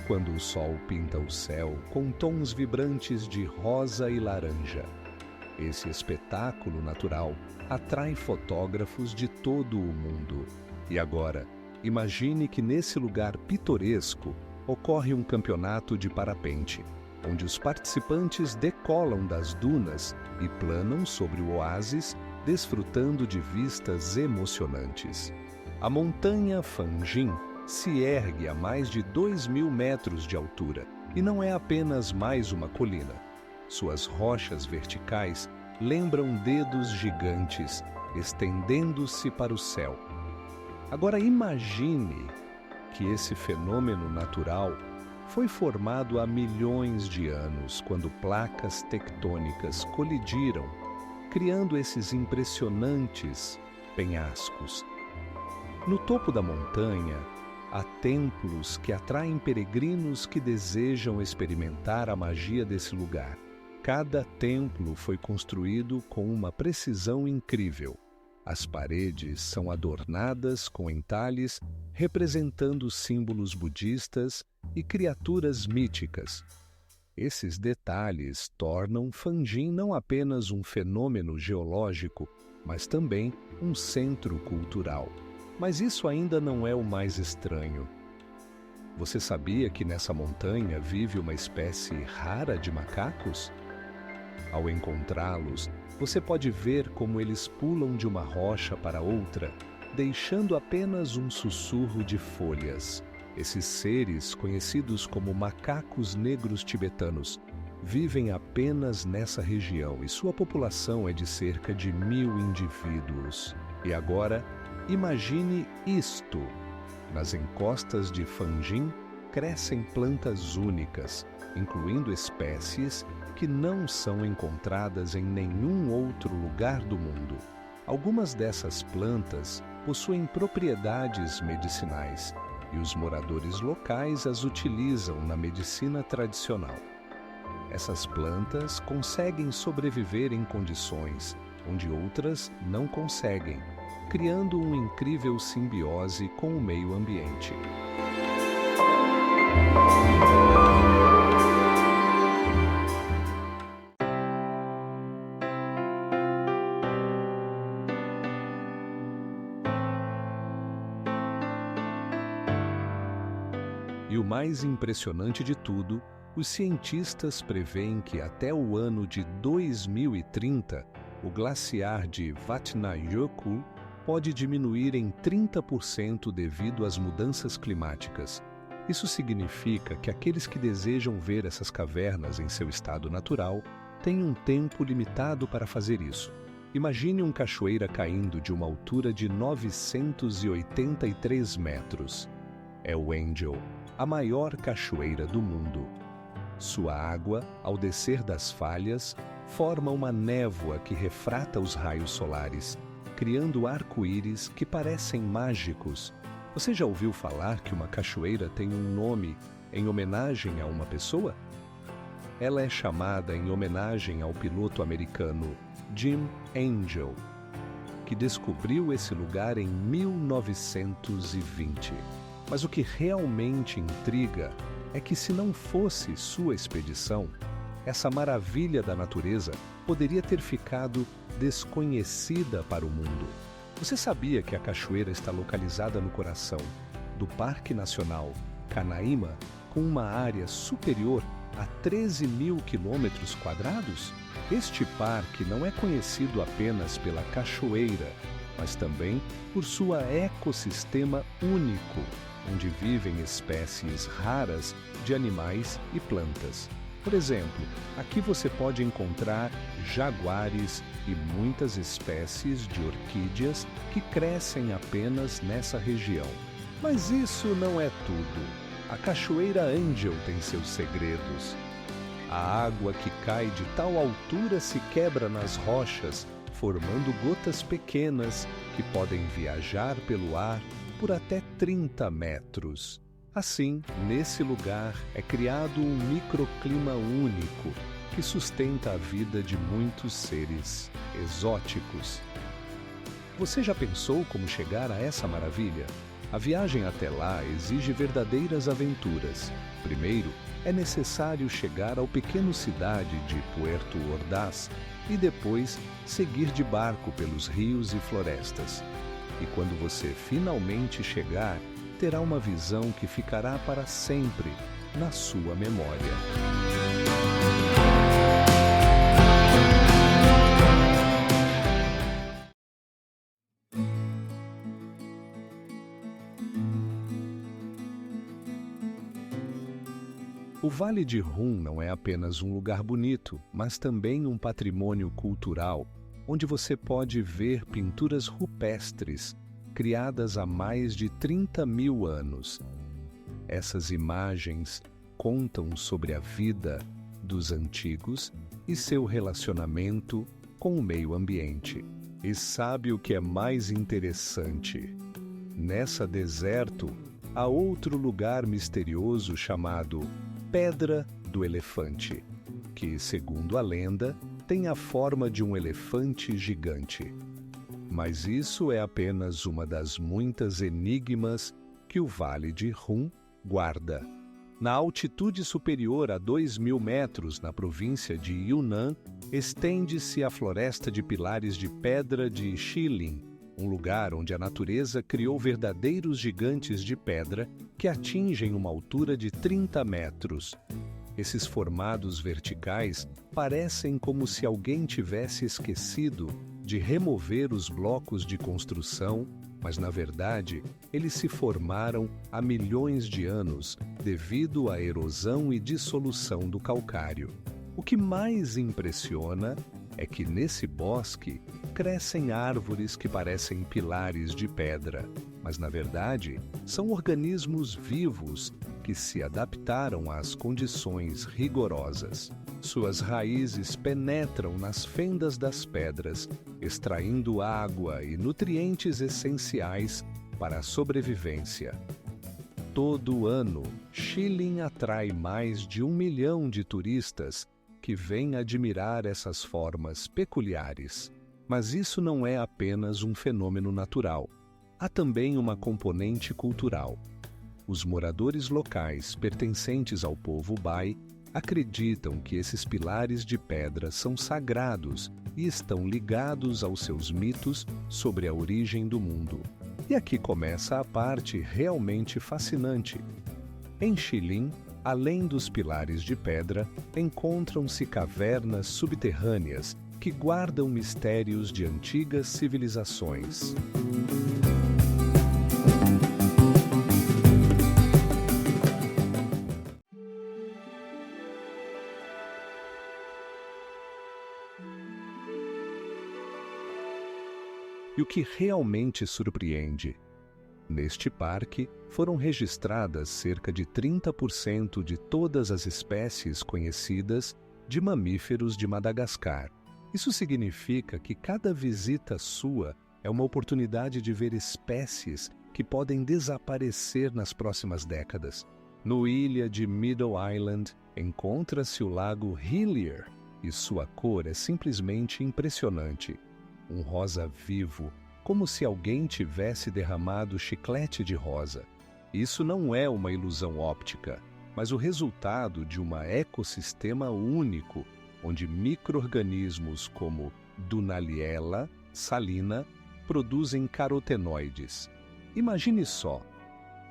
quando o sol pinta o céu com tons vibrantes de rosa e laranja. Esse espetáculo natural atrai fotógrafos de todo o mundo. E agora, imagine que nesse lugar pitoresco ocorre um campeonato de parapente, onde os participantes decolam das dunas e planam sobre o oásis, desfrutando de vistas emocionantes. A montanha Fanjin se ergue a mais de 2.000 metros de altura e não é apenas mais uma colina. Suas rochas verticais lembram dedos gigantes estendendo-se para o céu. Agora imagine que esse fenômeno natural foi formado há milhões de anos, quando placas tectônicas colidiram, criando esses impressionantes penhascos. No topo da montanha, há templos que atraem peregrinos que desejam experimentar a magia desse lugar. Cada templo foi construído com uma precisão incrível. As paredes são adornadas com entalhes representando símbolos budistas e criaturas míticas. Esses detalhes tornam Fanjin não apenas um fenômeno geológico, mas também um centro cultural. Mas isso ainda não é o mais estranho. Você sabia que nessa montanha vive uma espécie rara de macacos? Ao encontrá-los, você pode ver como eles pulam de uma rocha para outra, deixando apenas um sussurro de folhas. Esses seres, conhecidos como macacos negros tibetanos, vivem apenas nessa região e sua população é de cerca de 1000 indivíduos. E agora, imagine isto. Nas encostas de Fanjin crescem plantas únicas, incluindo espécies que não são encontradas em nenhum outro lugar do mundo. Algumas dessas plantas possuem propriedades medicinais e os moradores locais as utilizam na medicina tradicional. Essas plantas conseguem sobreviver em condições onde outras não conseguem, criando uma incrível simbiose com o meio ambiente. E o mais impressionante de tudo, os cientistas preveem que até o ano de 2030, o glaciar de Vatnajökull pode diminuir em 30% devido às mudanças climáticas. Isso significa que aqueles que desejam ver essas cavernas em seu estado natural têm um tempo limitado para fazer isso. Imagine uma cachoeira caindo de uma altura de 983 metros. É o Angel, a maior cachoeira do mundo. Sua água, ao descer das falhas, forma uma névoa que refrata os raios solares, criando arco-íris que parecem mágicos. Você já ouviu falar que uma cachoeira tem um nome em homenagem a uma pessoa? Ela é chamada em homenagem ao piloto americano Jim Angel, que descobriu esse lugar em 1920. Mas o que realmente intriga é que, se não fosse sua expedição, essa maravilha da natureza poderia ter ficado desconhecida para o mundo. Você sabia que a cachoeira está localizada no coração do Parque Nacional Canaima, com uma área superior a 13 mil quilômetros quadrados? Este parque não é conhecido apenas pela cachoeira, mas também por seu ecossistema único, onde vivem espécies raras de animais e plantas. Por exemplo, aqui você pode encontrar jaguares e muitas espécies de orquídeas que crescem apenas nessa região. Mas isso não é tudo. A Cachoeira Angel tem seus segredos. A água que cai de tal altura se quebra nas rochas, formando gotas pequenas que podem viajar pelo ar por até 30 metros. Assim, nesse lugar é criado um microclima único que sustenta a vida de muitos seres exóticos. Você já pensou como chegar a essa maravilha? A viagem até lá exige verdadeiras aventuras. Primeiro, é necessário chegar ao pequeno cidade de Puerto Ordaz e depois seguir de barco pelos rios e florestas. E quando você finalmente chegar, terá uma visão que ficará para sempre na sua memória. O Vale de Rum não é apenas um lugar bonito, mas também um patrimônio cultural, onde você pode ver pinturas rupestres criadas há mais de 30 mil anos. Essas imagens contam sobre a vida dos antigos e seu relacionamento com o meio ambiente. E sabe o que é mais interessante? Nessa deserto, há outro lugar misterioso chamado Pedra do Elefante, que, segundo a lenda, tem a forma de um elefante gigante. Mas isso é apenas uma das muitas enigmas que o Vale de Rum guarda. Na altitude superior a 2.000 metros, na província de Yunnan, estende-se a floresta de pilares de pedra de Shilin, um lugar onde a natureza criou verdadeiros gigantes de pedra que atingem uma altura de 30 metros. Esses formados verticais parecem como se alguém tivesse esquecido de remover os blocos de construção, mas na verdade eles se formaram há milhões de anos devido à erosão e dissolução do calcário. O que mais impressiona é que nesse bosque crescem árvores que parecem pilares de pedra, mas na verdade são organismos vivos que se adaptaram às condições rigorosas. Suas raízes penetram nas fendas das pedras, extraindo água e nutrientes essenciais para a sobrevivência. Todo ano, Shilin atrai mais de 1 milhão de turistas que vêm admirar essas formas peculiares. Mas isso não é apenas um fenômeno natural. Há também uma componente cultural. Os moradores locais pertencentes ao povo Bai acreditam que esses pilares de pedra são sagrados e estão ligados aos seus mitos sobre a origem do mundo. E aqui começa a parte realmente fascinante. Em Shilin, além dos pilares de pedra, encontram-se cavernas subterrâneas que guardam mistérios de antigas civilizações. E o que realmente surpreende? Neste parque, foram registradas cerca de 30% de todas as espécies conhecidas de mamíferos de Madagascar. Isso significa que cada visita sua é uma oportunidade de ver espécies que podem desaparecer nas próximas décadas. No ilha de Middle Island, encontra-se o lago Hillier, e sua cor é simplesmente impressionante. Um rosa vivo, como se alguém tivesse derramado chiclete de rosa. Isso não é uma ilusão óptica, mas o resultado de um ecossistema único, onde micro-organismos como Dunaliella salina produzem carotenoides. Imagine só,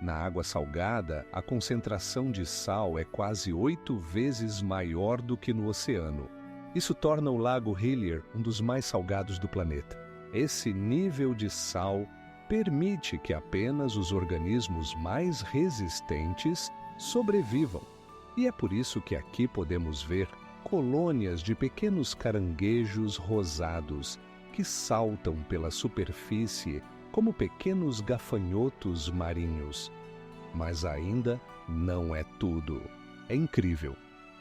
na água salgada, a concentração de sal é quase 8 vezes maior do que no oceano. Isso torna o lago Hillier um dos mais salgados do planeta. Esse nível de sal permite que apenas os organismos mais resistentes sobrevivam. E é por isso que aqui podemos ver colônias de pequenos caranguejos rosados que saltam pela superfície como pequenos gafanhotos marinhos. Mas ainda não é tudo. É incrível.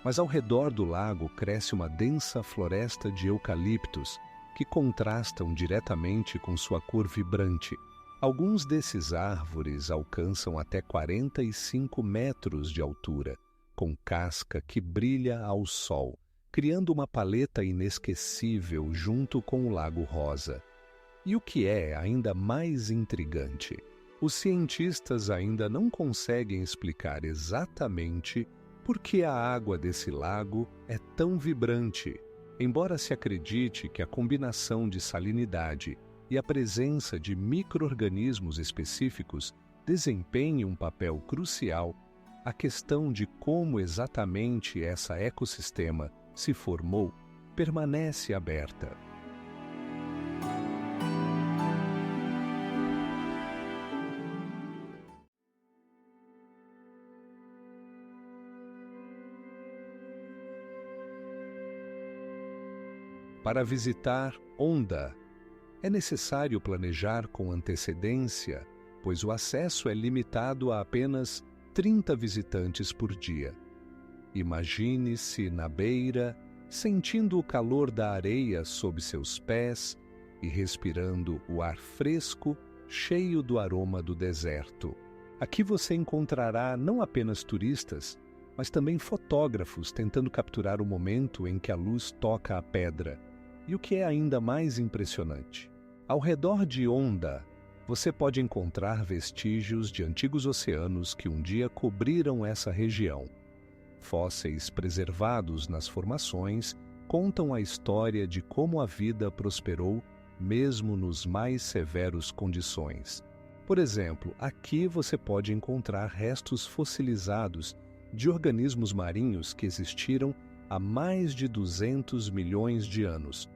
Mas ao redor do lago cresce uma densa floresta de eucaliptos que contrastam diretamente com sua cor vibrante. Alguns desses árvores alcançam até 45 metros de altura, com casca que brilha ao sol, criando uma paleta inesquecível junto com o Lago Rosa. E o que é ainda mais intrigante? Os cientistas ainda não conseguem explicar exatamente por que a água desse lago é tão vibrante. Embora se acredite que a combinação de salinidade e a presença de micro-organismos específicos desempenhe um papel crucial, a questão de como exatamente esse ecossistema se formou permanece aberta. Para visitar Onda, é necessário planejar com antecedência, pois o acesso é limitado a apenas 30 visitantes por dia. Imagine-se na beira, sentindo o calor da areia sob seus pés e respirando o ar fresco, cheio do aroma do deserto. Aqui você encontrará não apenas turistas, mas também fotógrafos tentando capturar o momento em que a luz toca a pedra. E o que é ainda mais impressionante? Ao redor de Onda, você pode encontrar vestígios de antigos oceanos que um dia cobriram essa região. Fósseis preservados nas formações contam a história de como a vida prosperou mesmo nos mais severas condições. Por exemplo, aqui você pode encontrar restos fossilizados de organismos marinhos que existiram há mais de 200 milhões de anos.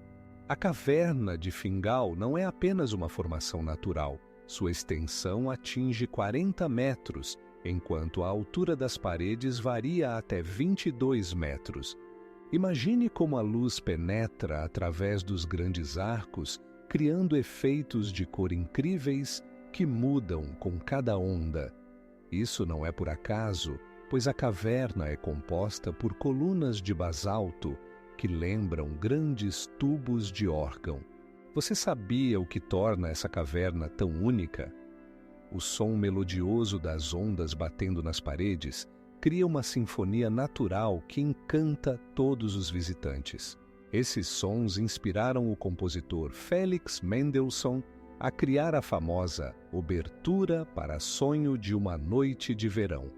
A caverna de Fingal não é apenas uma formação natural. Sua extensão atinge 40 metros, enquanto a altura das paredes varia até 22 metros. Imagine como a luz penetra através dos grandes arcos, criando efeitos de cor incríveis que mudam com cada onda. Isso não é por acaso, pois a caverna é composta por colunas de basalto que lembram grandes tubos de órgão. Você sabia o que torna essa caverna tão única? O som melodioso das ondas batendo nas paredes cria uma sinfonia natural que encanta todos os visitantes. Esses sons inspiraram o compositor Felix Mendelssohn a criar a famosa Obertura para Sonho de uma Noite de Verão.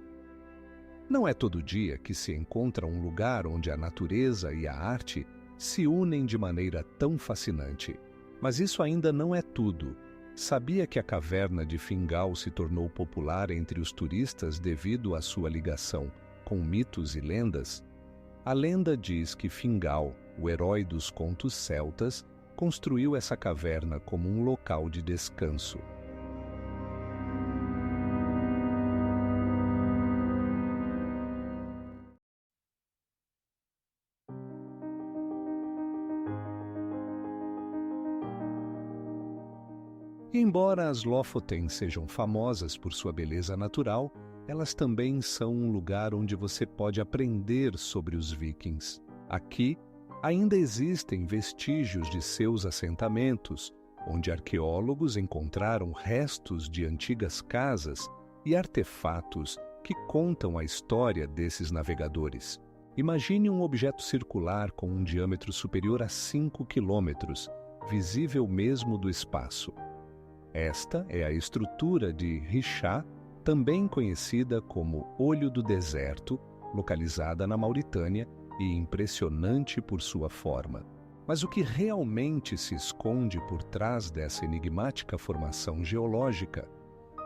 Não é todo dia que se encontra um lugar onde a natureza e a arte se unem de maneira tão fascinante. Mas isso ainda não é tudo. Sabia que a caverna de Fingal se tornou popular entre os turistas devido à sua ligação com mitos e lendas? A lenda diz que Fingal, o herói dos contos celtas, construiu essa caverna como um local de descanso. E embora as Lofoten sejam famosas por sua beleza natural, elas também são um lugar onde você pode aprender sobre os vikings. Aqui, ainda existem vestígios de seus assentamentos, onde arqueólogos encontraram restos de antigas casas e artefatos que contam a história desses navegadores. Imagine um objeto circular com um diâmetro superior a 5 quilômetros, visível mesmo do espaço. Esta é a estrutura de Richat, também conhecida como Olho do Deserto, localizada na Mauritânia e impressionante por sua forma. Mas o que realmente se esconde por trás dessa enigmática formação geológica?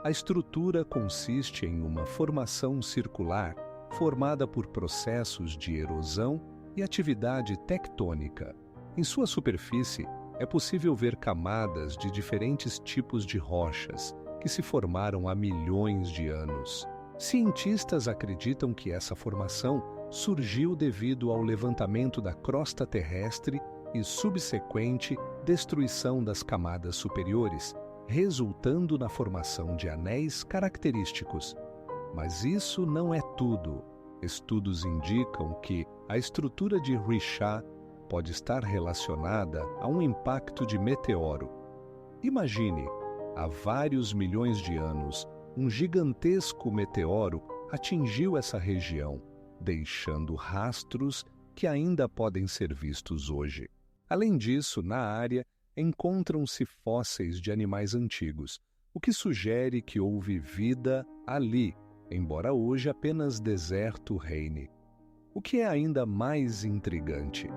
A estrutura consiste em uma formação circular formada por processos de erosão e atividade tectônica. Em sua superfície, é possível ver camadas de diferentes tipos de rochas que se formaram há milhões de anos. Cientistas acreditam que essa formação surgiu devido ao levantamento da crosta terrestre e subsequente destruição das camadas superiores, resultando na formação de anéis característicos. Mas isso não é tudo. Estudos indicam que a estrutura de Richat pode estar relacionada a um impacto de meteoro. Imagine, há vários milhões de anos, um gigantesco meteoro atingiu essa região, deixando rastros que ainda podem ser vistos hoje. Além disso, na área, encontram-se fósseis de animais antigos, o que sugere que houve vida ali, embora hoje apenas deserto reine. O que é ainda mais intrigante?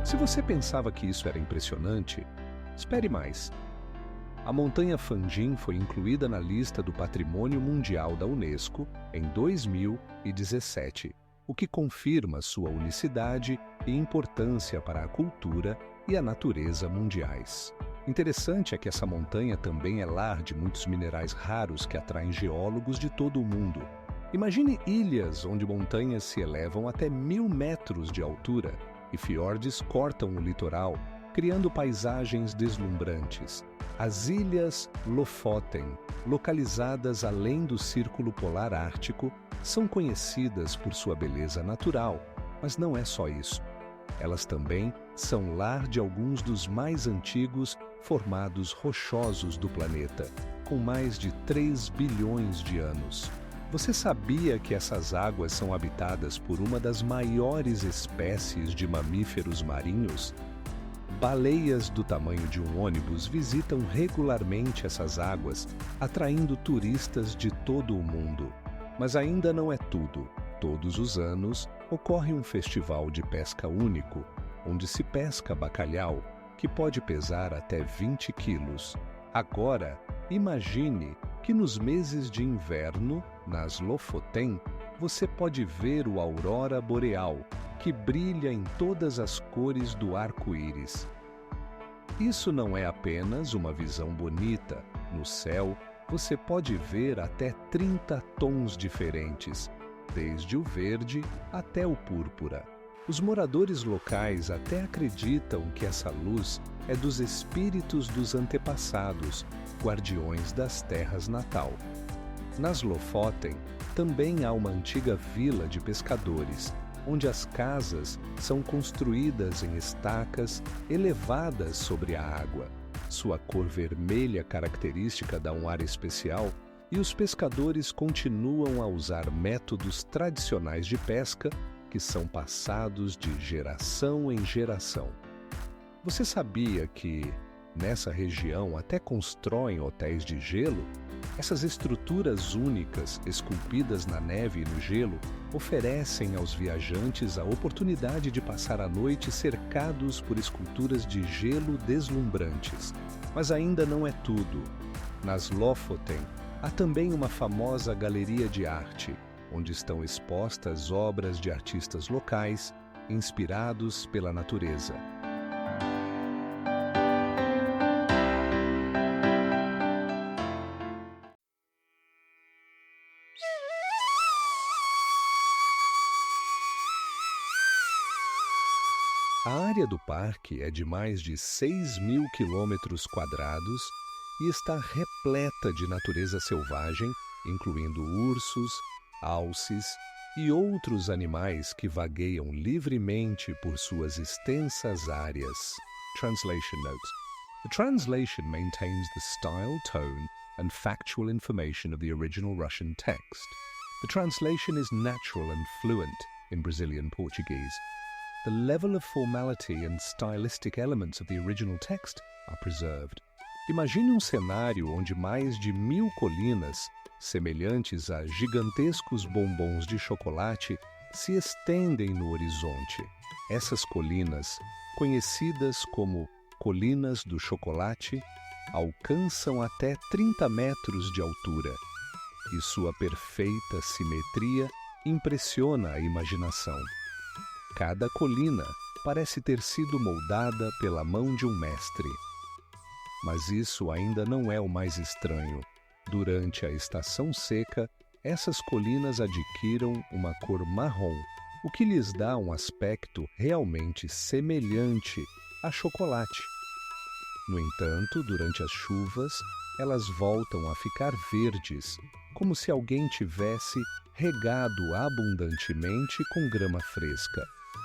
Se você pensava que isso era impressionante, espere mais. A montanha Fanjin foi incluída na lista do Patrimônio Mundial da Unesco em 2017, o que confirma sua unicidade e importância para a cultura e a natureza mundiais. Interessante é que essa montanha também é lar de muitos minerais raros que atraem geólogos de todo o mundo. Imagine ilhas onde montanhas se elevam até 1000 metros de altura e fiordes cortam o litoral, criando paisagens deslumbrantes. As Ilhas Lofoten, localizadas além do Círculo Polar Ártico, são conhecidas por sua beleza natural, mas não é só isso. Elas também são lar de alguns dos mais antigos formados rochosos do planeta, com mais de 3 bilhões de anos. Você sabia que essas águas são habitadas por uma das maiores espécies de mamíferos marinhos? Baleias do tamanho de um ônibus visitam regularmente essas águas, atraindo turistas de todo o mundo. Mas ainda não é tudo. Todos os anos, ocorre um festival de pesca único, onde se pesca bacalhau, que pode pesar até 20 quilos. Agora, imagine que nos meses de inverno, nas Lofoten, você pode ver o aurora boreal, que brilha em todas as cores do arco-íris. Isso não é apenas uma visão bonita. No céu, você pode ver até 30 tons diferentes, desde o verde até o púrpura. Os moradores locais até acreditam que essa luz é dos espíritos dos antepassados, guardiões das terras natal. Nas Lofoten, também há uma antiga vila de pescadores, onde as casas são construídas em estacas elevadas sobre a água. Sua cor vermelha característica dá um ar especial e os pescadores continuam a usar métodos tradicionais de pesca que são passados de geração em geração. Você sabia que, nessa região, até constroem hotéis de gelo? Essas estruturas únicas, esculpidas na neve e no gelo, oferecem aos viajantes a oportunidade de passar a noite cercados por esculturas de gelo deslumbrantes. Mas ainda não é tudo. Nas Lofoten, há também uma famosa galeria de arte, onde estão expostas obras de artistas locais, inspirados pela natureza. A área do parque é de mais de 6.000 quilômetros quadrados e está repleta de natureza selvagem, incluindo ursos, alces e outros animais que vagueiam livremente por suas extensas áreas. Translation note. The translation maintains the style, tone, and factual information of the original Russian text. The translation is natural and fluent in Brazilian Portuguese. The level of formality and stylistic elements of the original text are preserved. Imagine um cenário onde mais de 1.000 colinas, semelhantes a gigantescos bombons de chocolate, se estendem no horizonte. Essas colinas, conhecidas como Colinas do Chocolate, alcançam até 30 metros de altura, e sua perfeita simetria impressiona a imaginação. Cada colina parece ter sido moldada pela mão de um mestre. Mas isso ainda não é o mais estranho. Durante a estação seca, essas colinas adquiram uma cor marrom, o que lhes dá um aspecto realmente semelhante a chocolate. No entanto, durante as chuvas, elas voltam a ficar verdes, como se alguém tivesse regado abundantemente com grama fresca.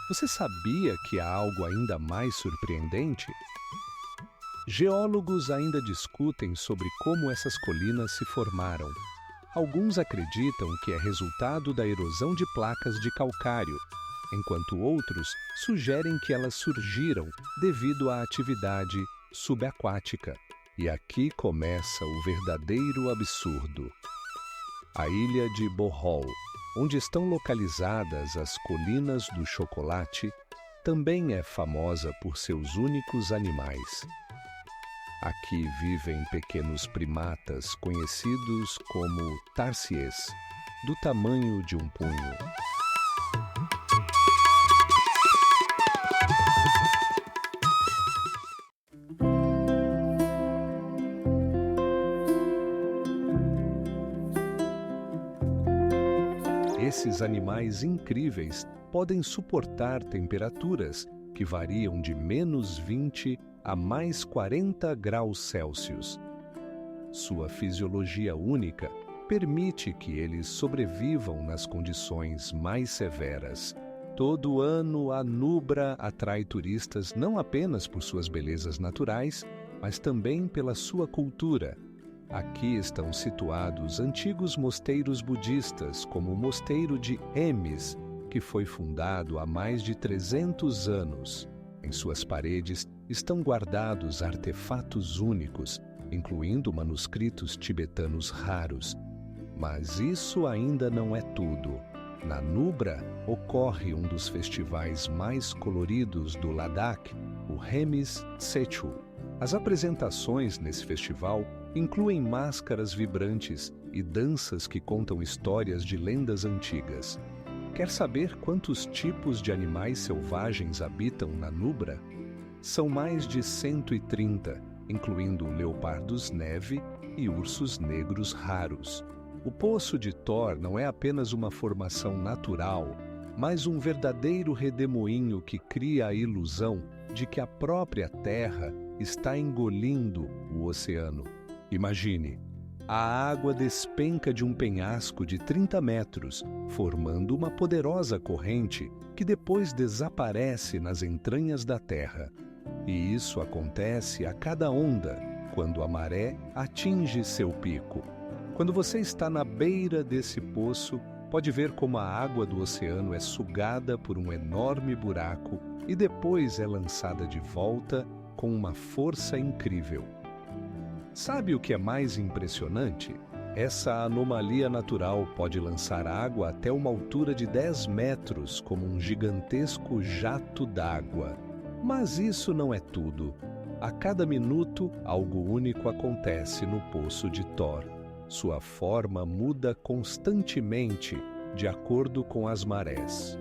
Você sabia que há algo ainda mais surpreendente? Geólogos ainda discutem sobre como essas colinas se formaram. Alguns acreditam que é resultado da erosão de placas de calcário, enquanto outros sugerem que elas surgiram devido à atividade subaquática. E aqui começa o verdadeiro absurdo. A ilha de Bohol, onde estão localizadas as Colinas do Chocolate, também é famosa por seus únicos animais. Aqui vivem pequenos primatas conhecidos como tarsiers, do tamanho de um punho. Esses animais incríveis podem suportar temperaturas que variam de menos 20 a mais 40 graus Celsius. Sua fisiologia única permite que eles sobrevivam nas condições mais severas. Todo ano, a Nubra atrai turistas não apenas por suas belezas naturais, mas também pela sua cultura. Aqui estão situados antigos mosteiros budistas, como o mosteiro de Hemis, que foi fundado há mais de 300 anos. Em suas paredes estão guardados artefatos únicos, incluindo manuscritos tibetanos raros. Mas isso ainda não é tudo. Na Nubra ocorre um dos festivais mais coloridos do Ladakh, o Hemis Tsechu. As apresentações nesse festival incluem máscaras vibrantes e danças que contam histórias de lendas antigas. Quer saber quantos tipos de animais selvagens habitam na Nubra? São mais de 130, incluindo leopardos neve e ursos negros raros. O Poço de Thor não é apenas uma formação natural, mas um verdadeiro redemoinho que cria a ilusão de que a própria Terra está engolindo o oceano. Imagine, A água despenca de um penhasco de 30 metros, formando uma poderosa corrente que depois desaparece nas entranhas da terra. E isso acontece a cada onda, quando a maré atinge seu pico. Quando você está na beira desse poço, pode ver como a água do oceano é sugada por um enorme buraco e depois é lançada de volta com uma força incrível. Sabe o que é mais impressionante? Essa anomalia natural pode lançar água até uma altura de 10 metros, como um gigantesco jato d'água. Mas isso não é tudo. A cada minuto, algo único acontece no poço de Thor. Sua forma muda constantemente, de acordo com as marés.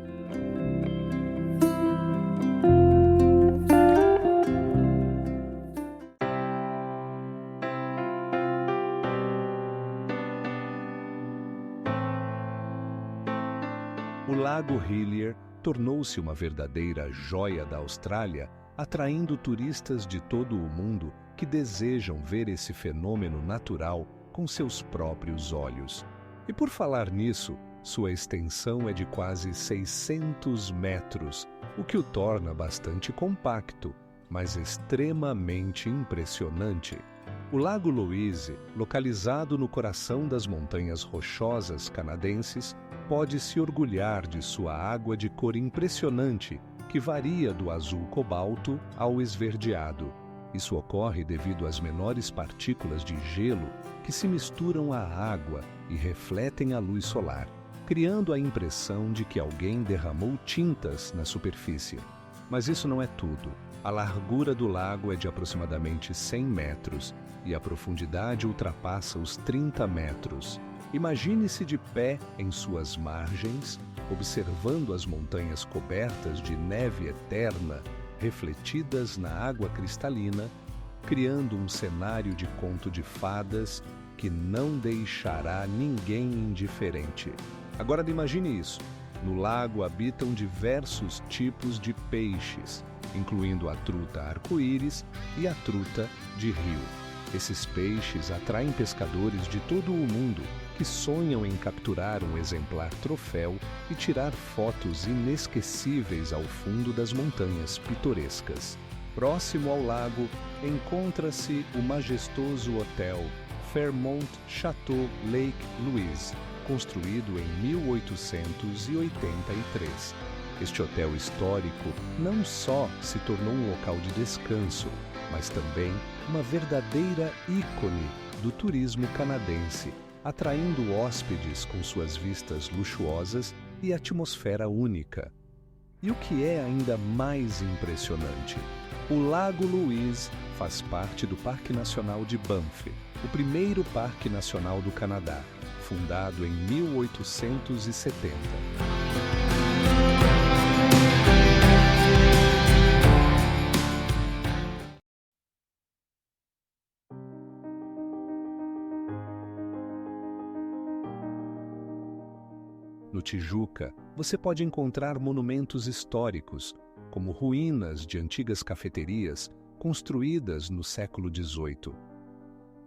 O Lago Hillier tornou-se uma verdadeira joia da Austrália, atraindo turistas de todo o mundo que desejam ver esse fenômeno natural com seus próprios olhos. E por falar nisso, sua extensão é de quase 600 metros, o que o torna bastante compacto, mas extremamente impressionante. O Lago Louise, localizado no coração das Montanhas Rochosas canadenses, pode se orgulhar de sua água de cor impressionante, que varia do azul cobalto ao esverdeado. Isso ocorre devido às menores partículas de gelo que se misturam à água e refletem a luz solar, criando a impressão de que alguém derramou tintas na superfície. Mas isso não é tudo. A largura do lago é de aproximadamente 100 metros e a profundidade ultrapassa os 30 metros. Imagine-se de pé em suas margens, observando as montanhas cobertas de neve eterna, refletidas na água cristalina, criando um cenário de conto de fadas que não deixará ninguém indiferente. Agora imagine isso. No lago habitam diversos tipos de peixes, incluindo a truta arco-íris e a truta de rio. Esses peixes atraem pescadores de todo o mundo que sonham em capturar um exemplar troféu e tirar fotos inesquecíveis ao fundo das montanhas pitorescas. Próximo ao lago, encontra-se o majestoso hotel Fairmont Chateau Lake Louise, construído em 1883. Este hotel histórico não só se tornou um local de descanso, mas também uma verdadeira ícone do turismo canadense, atraindo hóspedes com suas vistas luxuosas e atmosfera única. E o que é ainda mais impressionante? O Lago Louise faz parte do Parque Nacional de Banff, o primeiro parque nacional do Canadá, fundado em 1870. No Tijuca, você pode encontrar monumentos históricos, como ruínas de antigas cafeterias construídas no século XVIII.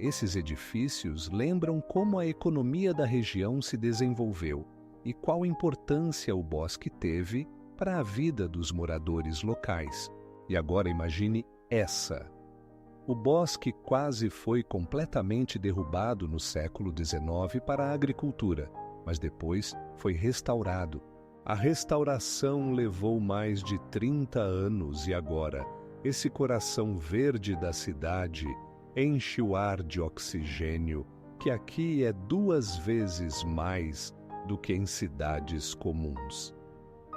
Esses edifícios lembram como a economia da região se desenvolveu e qual importância o bosque teve para a vida dos moradores locais. E agora imagine essa. O bosque quase foi completamente derrubado no século XIX para a agricultura, mas depois foi restaurado. A restauração levou mais de 30 anos e agora, esse coração verde da cidade enche o ar de oxigênio, que aqui é 2 vezes mais do que em cidades comuns.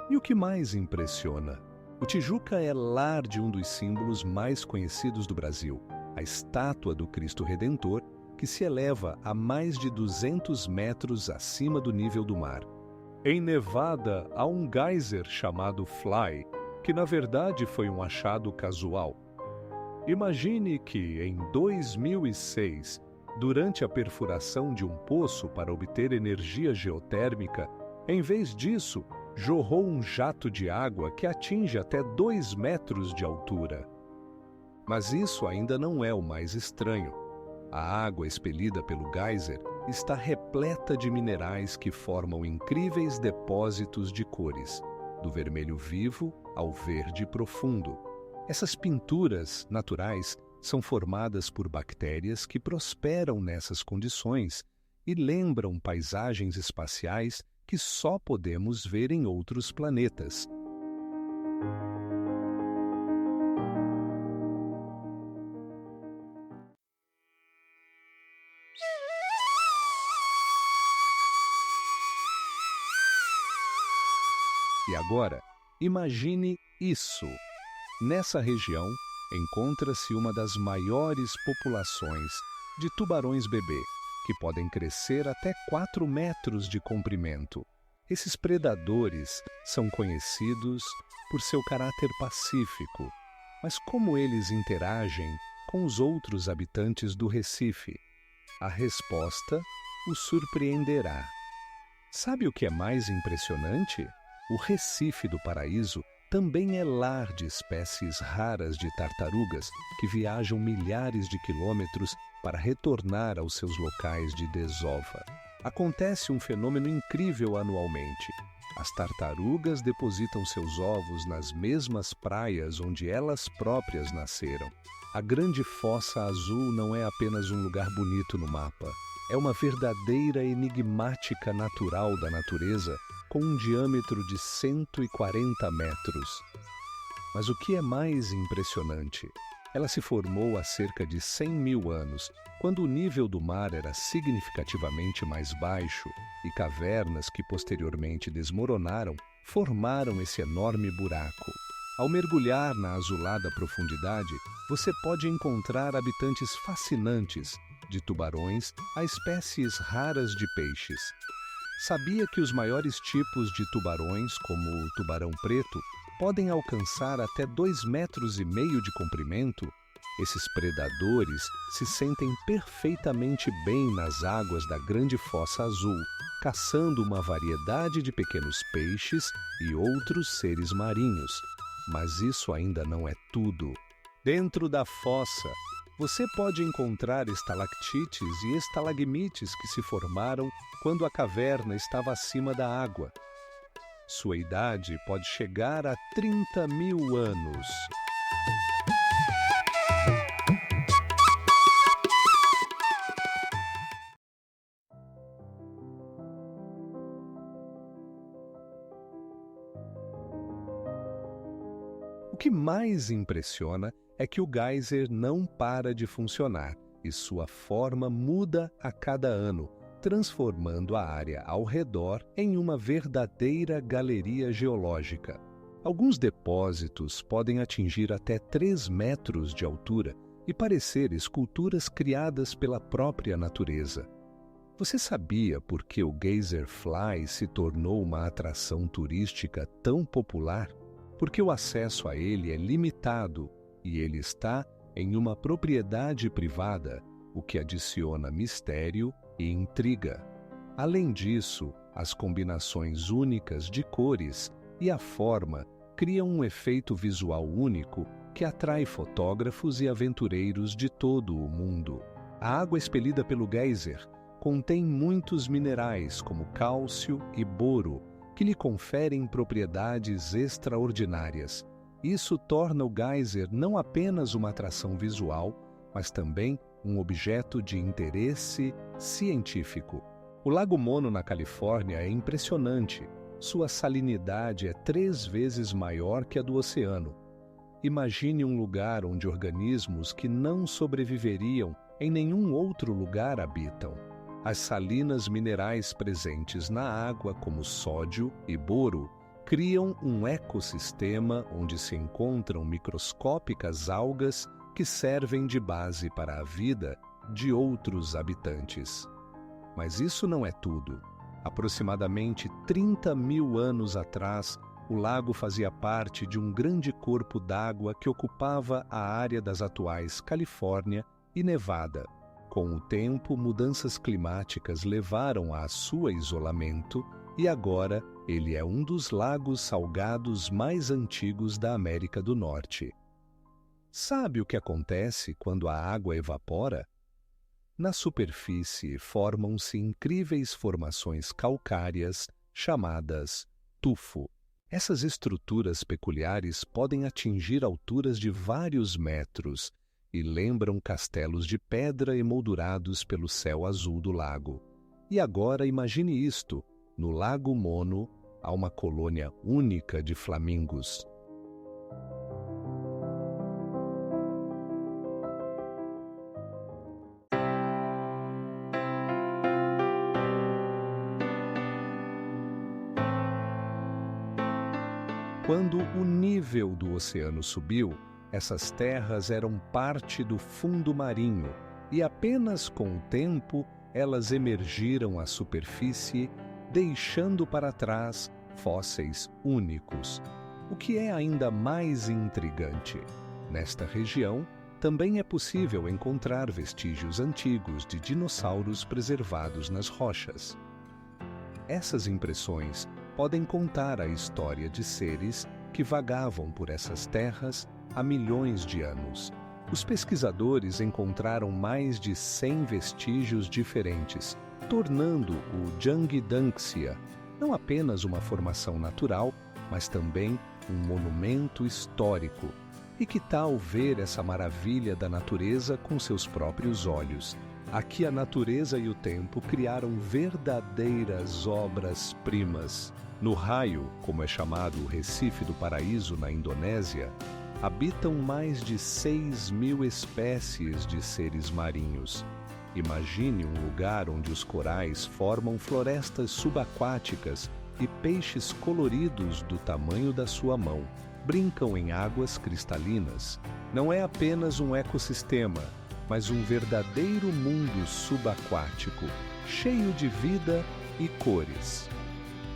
E o que mais impressiona? O Tijuca é lar de um dos símbolos mais conhecidos do Brasil, a estátua do Cristo Redentor, que se eleva a mais de 200 metros acima do nível do mar. Em Nevada, há um geyser chamado Fly, que na verdade foi um achado casual. Imagine que, em 2006, durante a perfuração de um poço para obter energia geotérmica, em vez disso, jorrou um jato de água que atinge até 2 metros de altura. Mas isso ainda não é o mais estranho. A água expelida pelo geyser está repleta de minerais que formam incríveis depósitos de cores, do vermelho vivo ao verde profundo. Essas pinturas naturais são formadas por bactérias que prosperam nessas condições e lembram paisagens espaciais que só podemos ver em outros planetas. E agora, imagine isso. Nessa região, encontra-se uma das maiores populações de tubarões-bebê, que podem crescer até 4 metros de comprimento. Esses predadores são conhecidos por seu caráter pacífico, mas como eles interagem com os outros habitantes do Recife? A resposta o surpreenderá. Sabe o que é mais impressionante? O Recife do Paraíso também é lar de espécies raras de tartarugas que viajam milhares de quilômetros para retornar aos seus locais de desova. Acontece um fenômeno incrível anualmente. As tartarugas depositam seus ovos nas mesmas praias onde elas próprias nasceram. A Grande Fossa Azul não é apenas um lugar bonito no mapa. É uma verdadeira enigmática natural da natureza com um diâmetro de 140 metros. Mas o que é mais impressionante? Ela se formou há cerca de 100 mil anos, quando o nível do mar era significativamente mais baixo e cavernas que posteriormente desmoronaram formaram esse enorme buraco. Ao mergulhar na azulada profundidade, você pode encontrar habitantes fascinantes, de tubarões a espécies raras de peixes. Sabia que os maiores tipos de tubarões, como o tubarão preto, podem alcançar até 2,5 metros de comprimento? Esses predadores se sentem perfeitamente bem nas águas da Grande Fossa Azul, caçando uma variedade de pequenos peixes e outros seres marinhos. Mas isso ainda não é tudo. Dentro da fossa, você pode encontrar estalactites e estalagmites que se formaram quando a caverna estava acima da água. Sua idade pode chegar a 30 mil anos. O que mais impressiona é que o geyser não para de funcionar e sua forma muda a cada ano, transformando a área ao redor em uma verdadeira galeria geológica. Alguns depósitos podem atingir até 3 metros de altura e parecer esculturas criadas pela própria natureza. Você sabia por que o Geyser Fly se tornou uma atração turística tão popular? Porque o acesso a ele é limitado e ele está em uma propriedade privada, o que adiciona mistério e intriga. Além disso, as combinações únicas de cores e a forma criam um efeito visual único que atrai fotógrafos e aventureiros de todo o mundo. A água expelida pelo geyser contém muitos minerais como cálcio e boro, que lhe conferem propriedades extraordinárias. Isso torna o geyser não apenas uma atração visual, mas também um objeto de interesse científico. O Lago Mono, na Califórnia, é impressionante. Sua salinidade é 3 vezes maior que a do oceano. Imagine um lugar onde organismos que não sobreviveriam em nenhum outro lugar habitam. As salinas minerais presentes na água, como sódio e boro, criam um ecossistema onde se encontram microscópicas algas que servem de base para a vida de outros habitantes. Mas isso não é tudo. Aproximadamente 30 mil anos atrás, o lago fazia parte de um grande corpo d'água que ocupava a área das atuais Califórnia e Nevada. Com o tempo, mudanças climáticas levaram a seu isolamento e agora ele é um dos lagos salgados mais antigos da América do Norte. Sabe o que acontece quando a água evapora? Na superfície formam-se incríveis formações calcárias chamadas tufo. Essas estruturas peculiares podem atingir alturas de vários metros e lembram castelos de pedra emoldurados pelo céu azul do lago. E agora imagine isto: no Lago Mono há uma colônia única de flamingos. Quando o nível do oceano subiu, essas terras eram parte do fundo marinho e apenas com o tempo elas emergiram à superfície, deixando para trás fósseis únicos. O que é ainda mais intrigante, nesta região também é possível encontrar vestígios antigos de dinossauros preservados nas rochas. Essas impressões podem contar a história de seres que vagavam por essas terras há milhões de anos. Os pesquisadores encontraram mais de 100 vestígios diferentes, tornando o Jangtdanxia não apenas uma formação natural, mas também um monumento histórico. E que tal ver essa maravilha da natureza com seus próprios olhos? Aqui a natureza e o tempo criaram verdadeiras obras-primas. No Raio, como é chamado o Recife do Paraíso na Indonésia, habitam mais de 6.000 espécies de seres marinhos. Imagine um lugar onde os corais formam florestas subaquáticas e peixes coloridos do tamanho da sua mão brincam em águas cristalinas. Não é apenas um ecossistema, mas um verdadeiro mundo subaquático, cheio de vida e cores.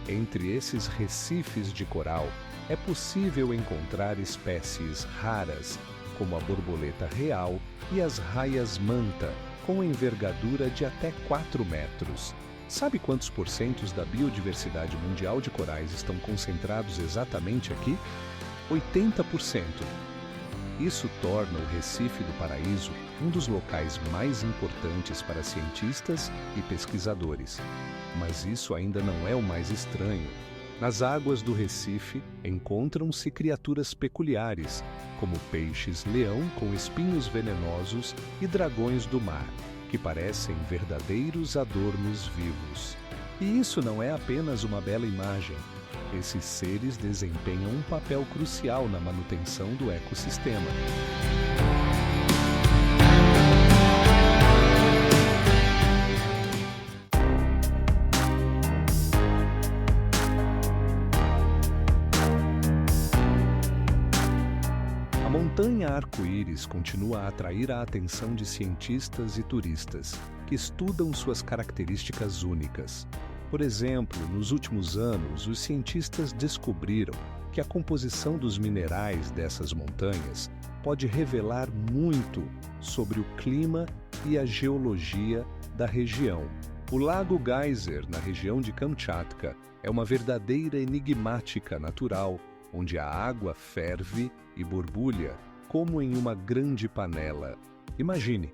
Entre esses recifes de coral, é possível encontrar espécies raras, como a borboleta real e as raias-manta, com envergadura de até 4 metros. Sabe quantos porcentos da biodiversidade mundial de corais estão concentrados exatamente aqui? 80%. Isso torna o Recife do Paraíso um dos locais mais importantes para cientistas e pesquisadores. Mas isso ainda não é o mais estranho. Nas águas do Recife encontram-se criaturas peculiares, como peixes-leão com espinhos venenosos e dragões do mar, que parecem verdadeiros adornos vivos. E isso não é apenas uma bela imagem. Esses seres desempenham um papel crucial na manutenção do ecossistema. A montanha Arco-Íris continua a atrair a atenção de cientistas e turistas, que estudam suas características únicas. Por exemplo, nos últimos anos, os cientistas descobriram que a composição dos minerais dessas montanhas pode revelar muito sobre o clima e a geologia da região. O Lago Geyser, na região de Kamchatka, é uma verdadeira enigmática natural, onde a água ferve e borbulha como em uma grande panela. Imagine,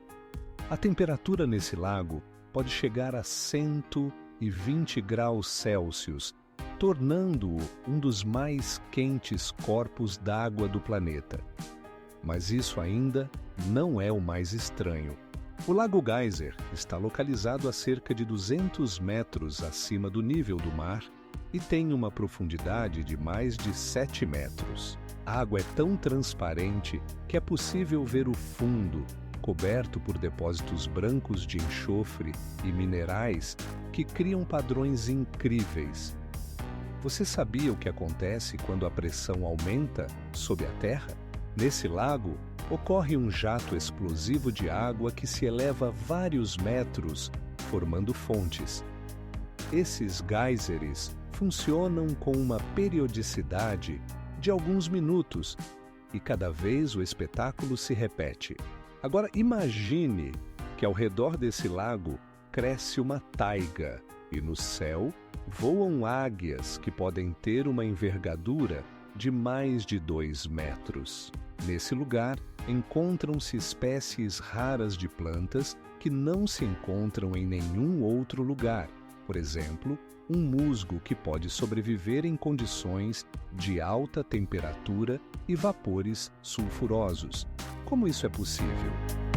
a temperatura nesse lago pode chegar a 120 graus Celsius, tornando-o um dos mais quentes corpos d'água do planeta. Mas isso ainda não é o mais estranho. O Lago Geyser está localizado a cerca de 200 metros acima do nível do mar e tem uma profundidade de mais de 7 metros. A água é tão transparente que é possível ver o fundo, coberto por depósitos brancos de enxofre e minerais que criam padrões incríveis. Você sabia o que acontece quando a pressão aumenta sob a terra? Nesse lago, ocorre um jato explosivo de água que se eleva vários metros, formando fontes. Esses geyseres funcionam com uma periodicidade de alguns minutos e cada vez o espetáculo se repete. Agora imagine que ao redor desse lago cresce uma taiga e no céu voam águias que podem ter uma envergadura de mais de 2 metros. Nesse lugar encontram-se espécies raras de plantas que não se encontram em nenhum outro lugar. Por exemplo, um musgo que pode sobreviver em condições de alta temperatura e vapores sulfurosos. Como isso é possível?